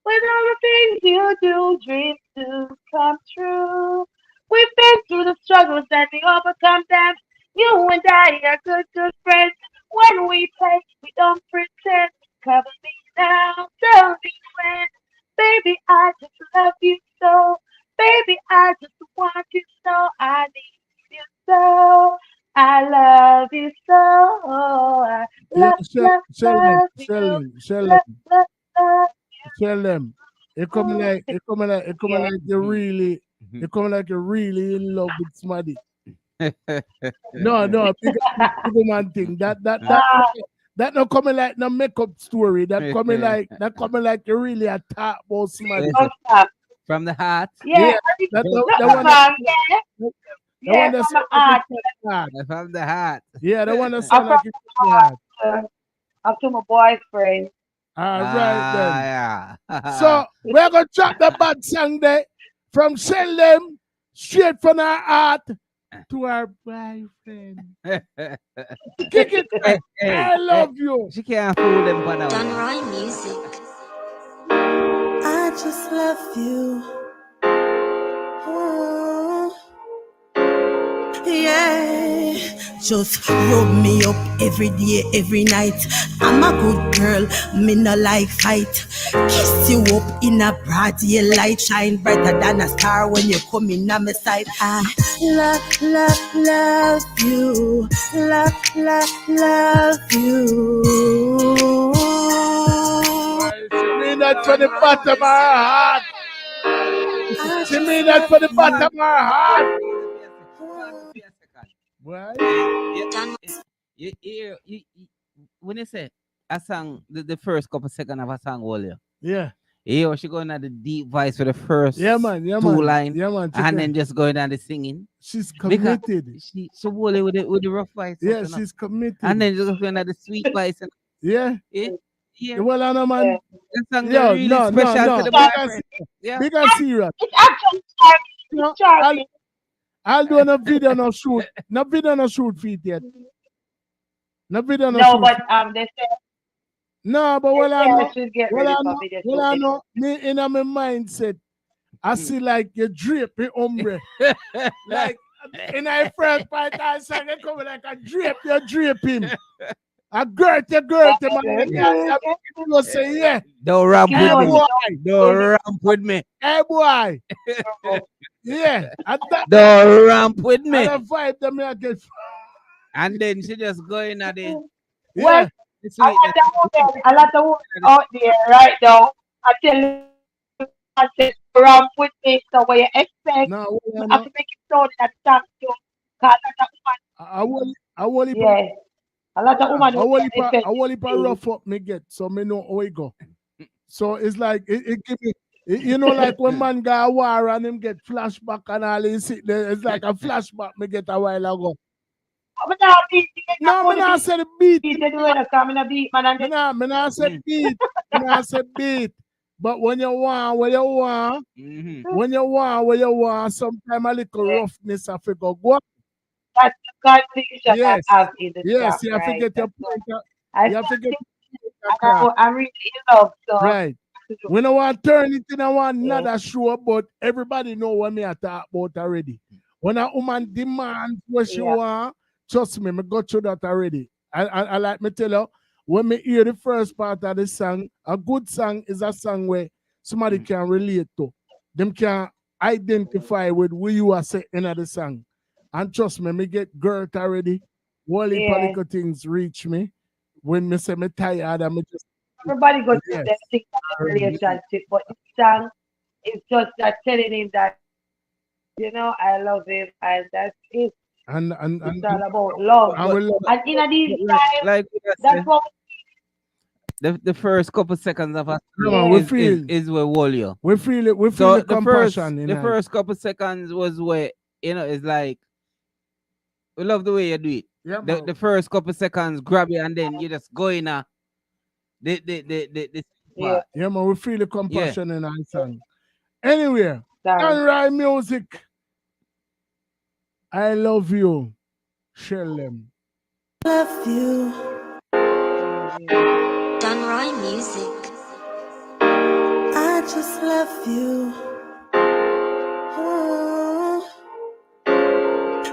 S3: With all the things you do, dreams do come true. We've been through the struggles and we overcome them. You and I are good friends. When we play, we don't pretend. Cover me now, tell me when. Baby, I just love you so. Baby, I just want you so. I need you so. I love you so. I
S1: Yeah,
S3: love, love, love you. Love, love, love.
S1: Tell them. It coming like you're really in love with somebody. No, no, big man thing.
S3: Ah,
S1: That not coming like no makeup story. That coming like you really a talk about somebody.
S3: don't stop.
S11: From the heart.
S3: Yeah,
S1: Yeah, that
S3: look,
S1: the one that
S3: man. Yeah,
S1: the one
S3: yeah,
S1: that
S3: from
S1: sound
S3: my
S1: like
S3: heart.
S1: it's hard.
S11: From the heart.
S1: Yeah, the one that
S3: I'm
S1: sound
S3: from
S1: like it's
S3: my
S1: hard.
S3: heart. Up to my boyfriend.
S1: All right then.
S11: Ah,
S1: So
S11: yeah.
S1: we're gonna drop the bad song there from Shelem straight from our heart to our boyfriend. Kick it,
S11: Hey,
S1: man.
S11: hey,
S1: I
S11: hey,
S1: love you.
S11: she can't fool them for now.
S9: Roy music.
S12: I just love you. Oh, yeah. Just rub me up every day, every night. I'm a good girl, me no like fight. Kiss you up in a broad daylight. Shine brighter than a star when you come in on my side. I love, love, love you. Love, love, love you.
S1: She mean that for the bottom of her heart. She mean that for the bottom of her heart. Why?
S11: When you say a song, the first couple seconds of a song, will you?
S1: Yeah.
S11: Yeah, she going at the deep voice for the first
S1: Yeah, man. Yeah,
S11: two
S1: man.
S11: lines,
S1: Yeah, man.
S11: and then just going down the singing.
S1: She's
S11: Because
S1: committed.
S11: she wole with the rough voice,
S1: Yeah,
S11: you know.
S1: she's committed.
S11: And then just going at the sweet voice. And,
S1: Yeah.
S11: yeah.
S1: Well, I know, man.
S11: The song
S1: Yo,
S11: really
S1: no,
S11: special
S1: no,
S11: to the
S1: no.
S11: boyfriend. Yeah.
S1: Big and serious.
S3: It's actually
S1: No,
S3: charming.
S1: I'll do no video, no shoot. No video, no shoot feet yet. No video, no
S3: No,
S1: shoot.
S3: but they say
S1: No, but well, I
S3: I
S1: know.
S3: should get
S1: Well,
S3: ready
S1: I
S3: for
S1: know.
S3: video
S1: Well, I
S3: shoot.
S1: know. Me in my mindset, I see like you drape the ombre. Like in our first part, I sang it coming like a drape. You drape him. A girl, man. You say yeah.
S11: Don't ramp
S1: Hey
S11: with me.
S1: boy.
S11: Don't ramp with me.
S1: Hey boy. Yeah. And that,
S11: Don't ramp with me.
S1: and the vibe that me I get.
S11: And then she just going at the
S3: Well,
S11: the
S3: a lot of women out there right now. I tell you, I said, run with me. So what you expect?
S1: No,
S3: I have to make it so that time too. Cause
S1: I will
S3: yeah, a lot of women don't get
S1: I will rough up me get so me know how it go. So it's like it give me you know like when man got a war and him get flashback and all this sit there, it's like a flashback me get a while ago. No, me not say the beat. Me not say beat. Me not say beat. But when you want, when you want, sometimes a little roughness I figure go.
S3: That's the conviction
S1: Yes.
S3: I have in the
S1: Yes,
S3: song,
S1: you have to
S3: right?
S1: get your
S3: That's
S1: point.
S3: I
S1: You have to get
S3: I'm really in love, so
S1: right. We don't want to turn it in another show, but everybody know what me I talk about already. When a woman demands what she want, trust me, me got through that already. I like me tell you, when me hear the first part of the song, a good song is a song where somebody can relate to. Them can identify with who you are saying in the song. And trust me, me get girt already. Wally political things reach me. When me say me tired, and me just
S3: everybody goes through their things in a relationship, but this song is just that telling him that I love him and that's it.
S1: And
S3: It's all about love. And in these times,
S11: like
S3: that's what
S11: the first couple seconds of a
S1: No, we feel
S11: is where Wolio.
S1: we feel it. We feel
S11: So
S1: the compassion.
S11: the first couple seconds was where it's like we love the way you do it.
S1: Yeah,
S11: the first couple seconds grab it and then you just go in the part.
S1: Yeah, man, we feel the compassion in our song. Anyway, right music. I love you. Shell them.
S12: Love you.
S9: Roy music.
S12: I just love you. Oh,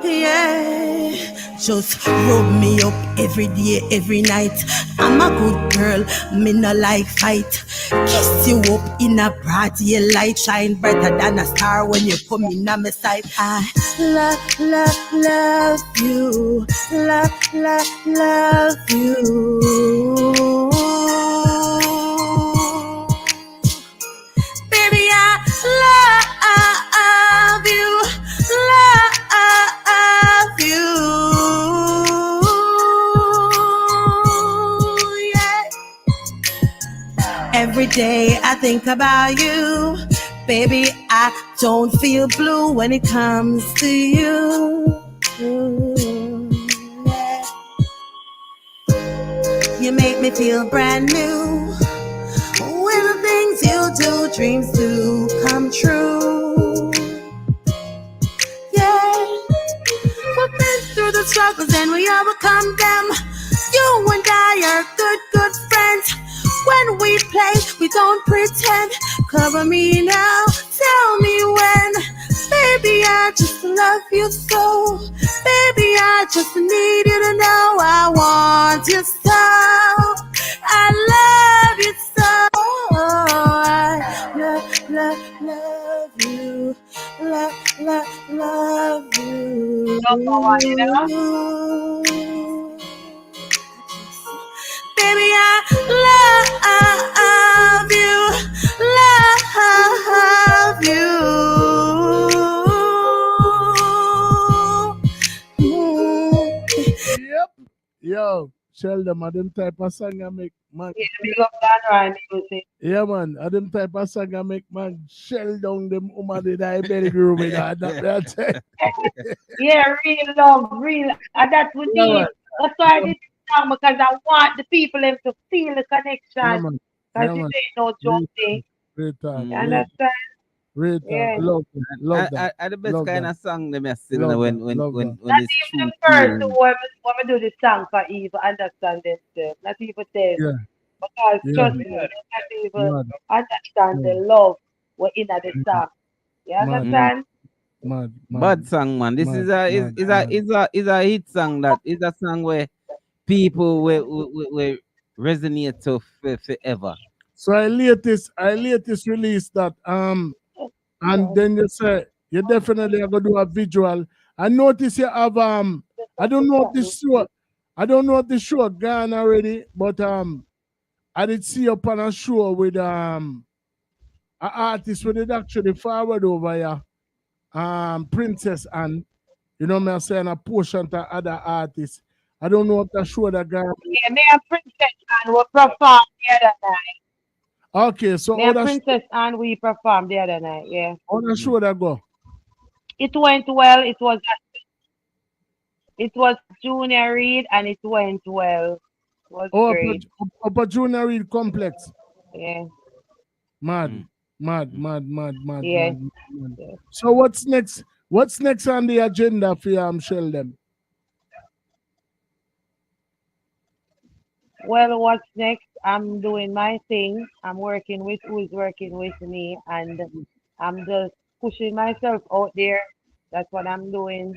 S12: yeah. Just rub me up every day, every night. I'm a good girl, me no like fight. Kiss you up in a broad daylight, shine brighter than a star when you come in on my side. I love you, love you. Baby, I love you, yeah. Every day I think about you. Baby, I don't feel blue when it comes to you. Yeah. You make me feel brand new. When the things you do, dreams do come true. Yeah, we've been through the struggles and we overcome them. You and I are good friends. When we play, we don't pretend. Cover me now, tell me when. Baby, I just love you so. Baby, I just need you to know I want you so. I love you so. I love you. Love you. Baby, I love you.
S1: Yep. Yo, Sheldon, I them type of song I make man.
S3: Yeah, big up that right music.
S1: Yeah, man. I them type of song I make man shell down them did I belly grow me that that's it.
S3: Yeah, real love, real, and that's what
S1: Yeah,
S3: need.
S1: man.
S3: That's why I did this song because I want the people them to feel the
S1: Yeah,
S3: connection.
S1: man.
S3: Because
S1: Yeah,
S3: it
S1: man.
S3: ain't no joke
S1: Real
S3: thing.
S1: Great talk.
S3: You
S1: Real,
S3: understand?
S1: great talk.
S3: Yeah.
S1: Love that.
S11: I the best
S1: Love
S11: kind
S1: that.
S11: of song them a sing
S1: Love that. Love that.
S11: when
S3: Not
S11: it's
S3: even
S11: true
S3: the person
S11: feeling.
S3: when we do the song for Eve understand themselves. Not even them.
S1: Yeah.
S3: Because
S1: Yeah.
S3: trust me, they not even
S1: Mad.
S3: understand the
S1: Mad.
S3: love we in the song. You
S1: Mad.
S11: Mm.
S3: understand?
S1: Mad.
S11: Bad song, man. This
S1: Mad.
S11: is a
S1: Mad.
S11: is a hit song that is a song where people will resonate to forever.
S1: So I latest release that and then you say you definitely are gonna do a visual. I notice you have I don't know if this show gone already, but I did see you up on a show with an artist with it actually forward over here. Princess and you know me I'm saying a portion to other artists. I don't know if that show that guy.
S3: Yeah, me and Princess and we performed the other night.
S1: Okay, so
S3: Me and Princess and we performed the other night, yeah.
S1: how that show that go?
S3: It went well. It was Junior Reid and it went well. It was
S1: Oh,
S3: great.
S1: Upper Junior Reed Complex.
S3: Yeah.
S1: Mad,
S11: Mm.
S3: Yeah.
S1: mad.
S3: Yeah.
S1: So what's next? What's next on the agenda for Sheldon?
S3: Well, what's next? I'm doing my thing. I'm working with who is working with me, and I'm just pushing myself out there. That's what I'm doing.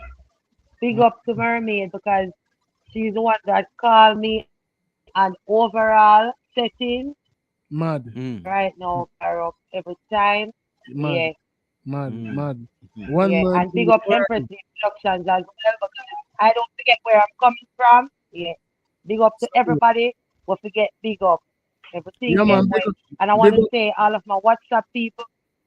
S3: Big up to Mermaid because she's the one that called me on overall setting
S1: Mad,
S11: Mm.
S3: right now, Carol, every time.
S1: mad,
S3: Yeah,
S11: Mm.
S1: mad.
S11: Mhm.
S1: One
S3: yeah.
S1: man
S3: And
S1: in
S3: big
S1: the
S3: up Empress
S1: world.
S3: Productions as well because I don't forget where I'm coming from. Yeah. Big up to everybody. We forget big up. Everything
S1: Yeah,
S3: them
S1: man,
S3: way. And I want to say all of my WhatsApp people,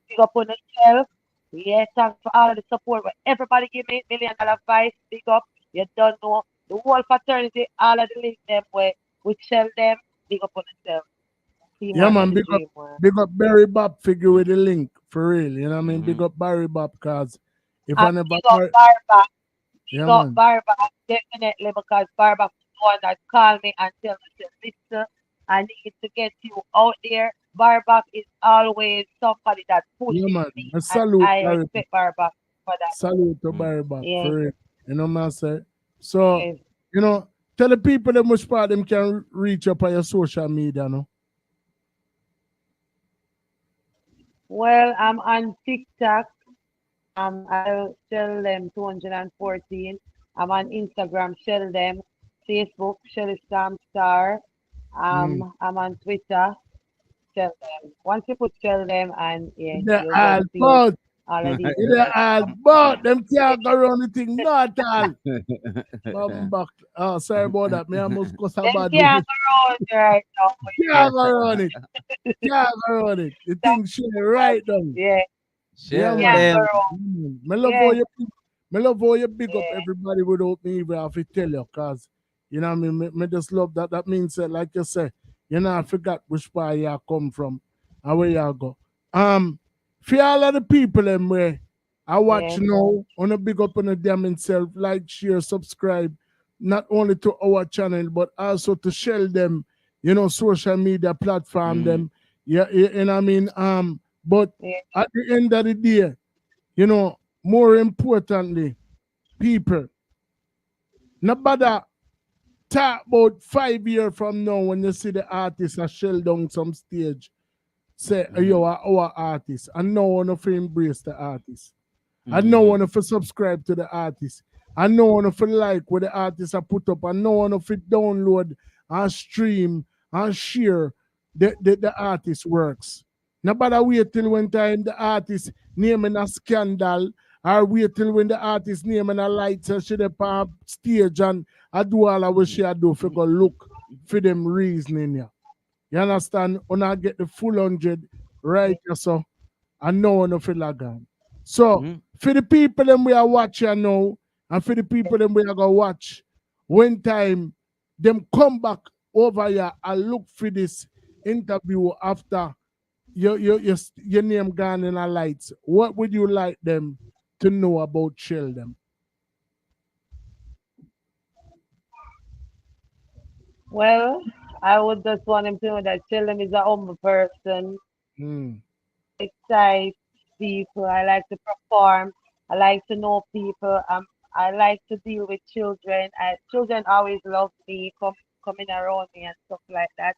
S3: big up on yourself. Yeah, thanks for all of the support. Where everybody give me $1 million advice. Big up. You don't know. The whole fraternity, all of the links them where we tell them, big up on yourself.
S1: yeah,
S3: Teamwork
S1: man,
S3: make the dream work.
S1: big up Barry Bob figure with the link for real. You know what I mean? Big
S11: Mhm.
S1: up Barry Bob cause if I
S3: And
S1: never
S3: big up Barba.
S1: yeah
S3: Big up
S1: man.
S3: Barba, definitely, because Barba was the one that called me and tell me, say, listen, I need to get you out there. Barba is always somebody that
S1: Yeah
S3: pushes
S1: man.
S3: me,
S1: A
S3: and
S1: salute
S3: I
S1: Barry Bob.
S3: respect Barba for that.
S1: Salute to
S11: Mm.
S1: Barry Bob
S3: Yeah,
S1: for real. You know what I'm saying? So,
S3: yeah.
S1: you know, tell the people them which part them can reach up on your social media, no?
S3: Well, I'm on TikTok. I'll tell them 214. I'm on Instagram, Shell them. Facebook, Shelly Star Star.
S1: Mm.
S3: I'm on Twitter, Shell them. Once you put Shell them, and yeah,
S1: The
S3: you'll just
S1: all
S3: see
S1: but
S3: all of these
S1: the
S3: things
S1: all
S3: come.
S1: but them can't go around the thing not at all. Bumbuck. Oh, sorry about that. Me almost cuss a
S3: Them
S1: bad word.
S3: can't go around right now,
S1: Can't go around it. Can't go around it. The
S3: that,
S1: thing should right down.
S3: yeah,
S1: Yeah,
S11: Shell
S3: can't
S1: man.
S3: go
S11: them.
S3: around.
S1: Me love how
S3: Yeah,
S1: you me love how you big up
S3: yeah,
S1: everybody without me even have to tell you, cause you know what I mean. Me just love that. That means that, like you say, you know, I forgot which part you come from and where you go. For all of the people them where I watch
S3: yeah,
S1: now, on a big up on the damn itself, like, share, subscribe, not only to our channel but also to share them, you know, social media platform
S11: Mm.
S1: them. Yeah, yeah, and I mean, but
S3: yeah,
S1: at the end of the day, you know, more importantly, people, nobody talk about 5 years from now when you see the artist a shell down some stage, say, "Oh, you
S11: Mm.
S1: are our artist," and no one of embrace the artist. And no
S11: Mm.
S1: one of subscribe to the artist. And no one of like what the artist are put up. And no one of download and stream and share the artist works. Nobody wait till when time the artist naming a scandal or wait till when the artist naming a lights and shit up on stage and I do all of what she a do for go look for them reasoning ya. You understand? When I get the full 100 right so and no one of it lagan. So
S11: Mm.
S1: for the people them we are watching now, and for the people them we are gonna watch, when time them come back over here and look for this interview after your name gone in the lights, what would you like them to know about Sheldon?
S3: well, I would just want him to know that Chillum is a humble person.
S1: Mm.
S3: Excite people. I like to perform. I like to know people. I like to deal with children. Children always love me, coming around me and stuff like that.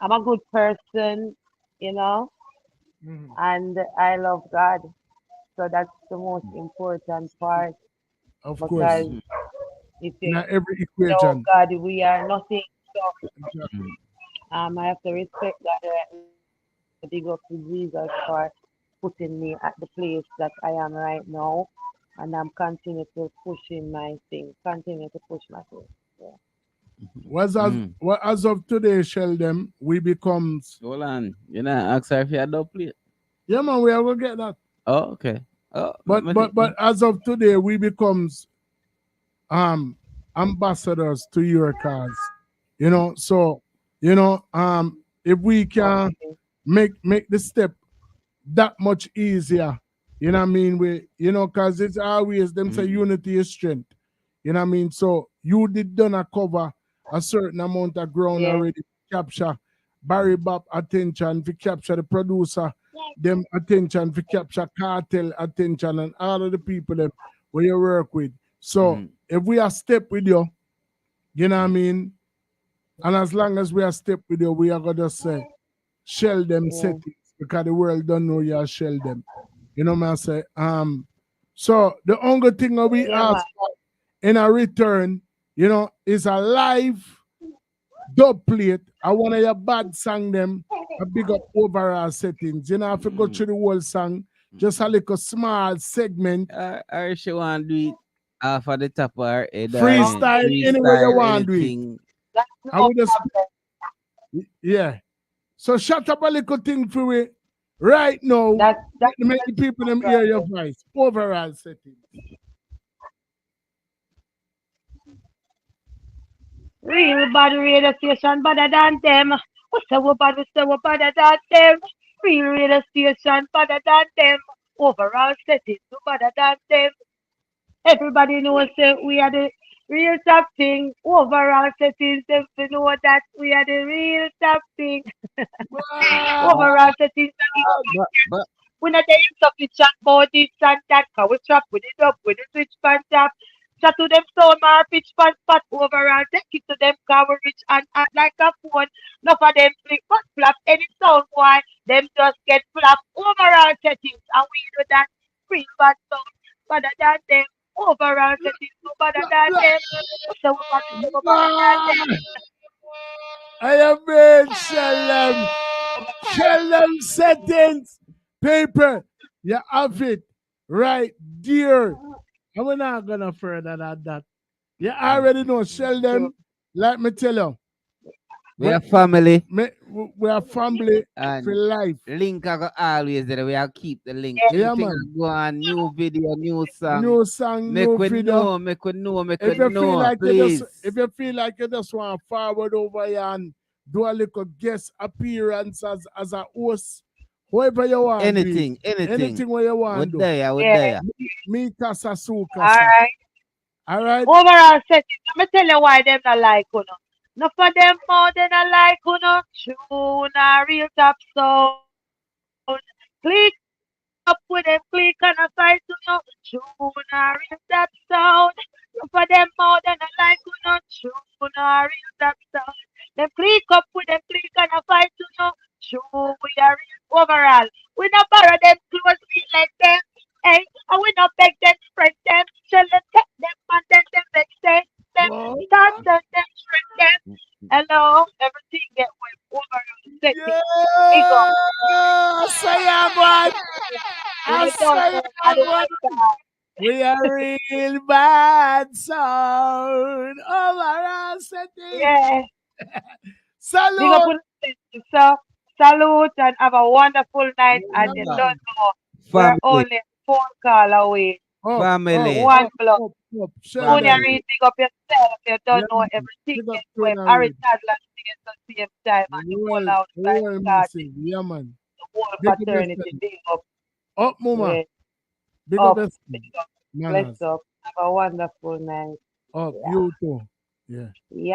S3: I'm a good person, you know,
S1: Mm.
S3: and I love God. So that's the most important part
S1: Of
S3: because
S1: course.
S11: Mm.
S3: if
S1: In
S3: you
S1: every
S3: know
S1: equation.
S3: God, we are nothing. So
S1: Exactly.
S11: Mm.
S3: I have to respect God right now. Big up to Jesus for putting me at the place that I am right now. And I'm continue to pushing my thing, continue to push my thing. Yeah.
S11: Mm.
S1: As of today, Sheldon, we becomes,
S11: Hold on. You know, ask her if you had double plate.
S1: yeah man, we are gonna get that.
S11: Oh, okay. Oh,
S1: But as of today, we becomes um ambassadors to your cause. You know, so if we can
S3: Okay.
S1: make the step that much easier, you know what I mean? Cause it's always them say
S11: mm.
S1: unity is strength. You know what I mean? So you did done a cover a certain amount of ground
S3: Yeah.
S1: already to capture Barry Bop attention, to capture the producer, them attention, to capture cartel attention and all of the people that where you work with. So
S11: Mm.
S1: if we are step with you, you know what I mean? And as long as we are step with you, we are gonna say, shell them
S3: Yeah.
S1: settings because the world don't know you shell them. You know what I say? So the only thing that we
S3: Yeah, man.
S1: ask for in a return, is a live dub plate. I want your bad song them a big up overall settings. You know, if you go
S11: Mm.
S1: through the whole song, just a little small segment,
S11: Or she want to do it off of the top of her head or
S1: freestyle any way you
S11: freestyle
S1: want to do it.
S11: anything.
S3: That's
S1: I
S3: no
S1: would just
S3: problem.
S1: yeah. So shut up a little thing for it right now.
S3: That's
S1: Make the people
S3: no
S1: them hear your
S3: problem.
S1: voice. Overall settings.
S3: Real bad radio station better than them. We say we better than them. Real radio station better than them. Overall settings we better than them. Everybody knows that we are the real top thing. Overall settings, them to know that we are the real top thing.
S1: What?
S11: But,
S3: Overall settings,
S11: but
S3: we not there stuff to chat about this and that. Cause we trap with it up with the switch pan tap. Chat to them sound more pitch pan spot overall. Take it to them car we rich and act like a phone. Enough of them flick but flap any sound boy. Them just get flap overall settings and we do that real bad sound. Better than them overall settings so better than them. So we want to say we better than them.
S1: I have made shell them settings. Paper, you have it right there. And we're not gonna further than that. You already know, shell them. Let me tell you.
S11: We are family.
S1: We are family
S11: And
S1: for life.
S11: link I go always there. We will keep the link.
S1: Yeah,
S11: Anything
S1: man.
S11: go on, new video, new song.
S1: New song,
S11: Make
S1: new
S11: we
S1: video.
S11: know, make we know, make
S1: If
S11: we
S1: you feel
S11: know,
S1: like
S11: please.
S1: if you feel like you just want to forward over here and do a little guest appearance as a host, whoever you want,
S11: Anything,
S1: do it. Anything where you want
S11: Would
S1: to do.
S11: there, would there.
S1: Me kasa su
S3: All
S1: kasa.
S3: right.
S1: All right.
S3: Overall setting. Let me tell you why them not like you. No for them more than I like you. True, na real top sound. Click up with them, click on a side to no. True, na real top sound. No for them more than I like you. True, na real top sound. Them click up with them, click on a side to no. True, we are real overall. We not borrow them clothes, we let them. Hey, and we not beg them, spread them. Shall them take them and then them vex them. Start them, spread them. Hello, everything get wet over and set it. Big up.
S1: I
S3: You
S1: say
S3: don't know how to
S1: one.
S3: start.
S1: We are real bad sound. Overall setting.
S3: Yeah. Big up
S1: Salute.
S3: with the setting, sir. Salute and have a wonderful night. And you don't know, we're
S11: Family,
S3: only 4 call away.
S11: family.
S3: One block.
S1: Shell
S3: Junior
S1: them.
S3: Reed, big up yourself. You don't
S1: Yeah,
S3: know
S1: man.
S3: everything
S1: Pick up
S3: get web.
S1: Tuna
S3: Harry
S1: Reid.
S3: Tadler sing at the same time and the whole out like
S1: Well
S3: started
S1: massive. Yeah, man.
S3: the whole
S1: Big up
S3: fraternity
S1: yourself.
S3: big up.
S1: Up, mama.
S3: Yeah.
S1: Big up
S3: Up.
S1: yourself.
S3: Big up. Bless
S1: Manners.
S3: up. Have a wonderful night.
S1: Up.
S3: Yeah.
S1: You too. Yeah.
S3: Yeah.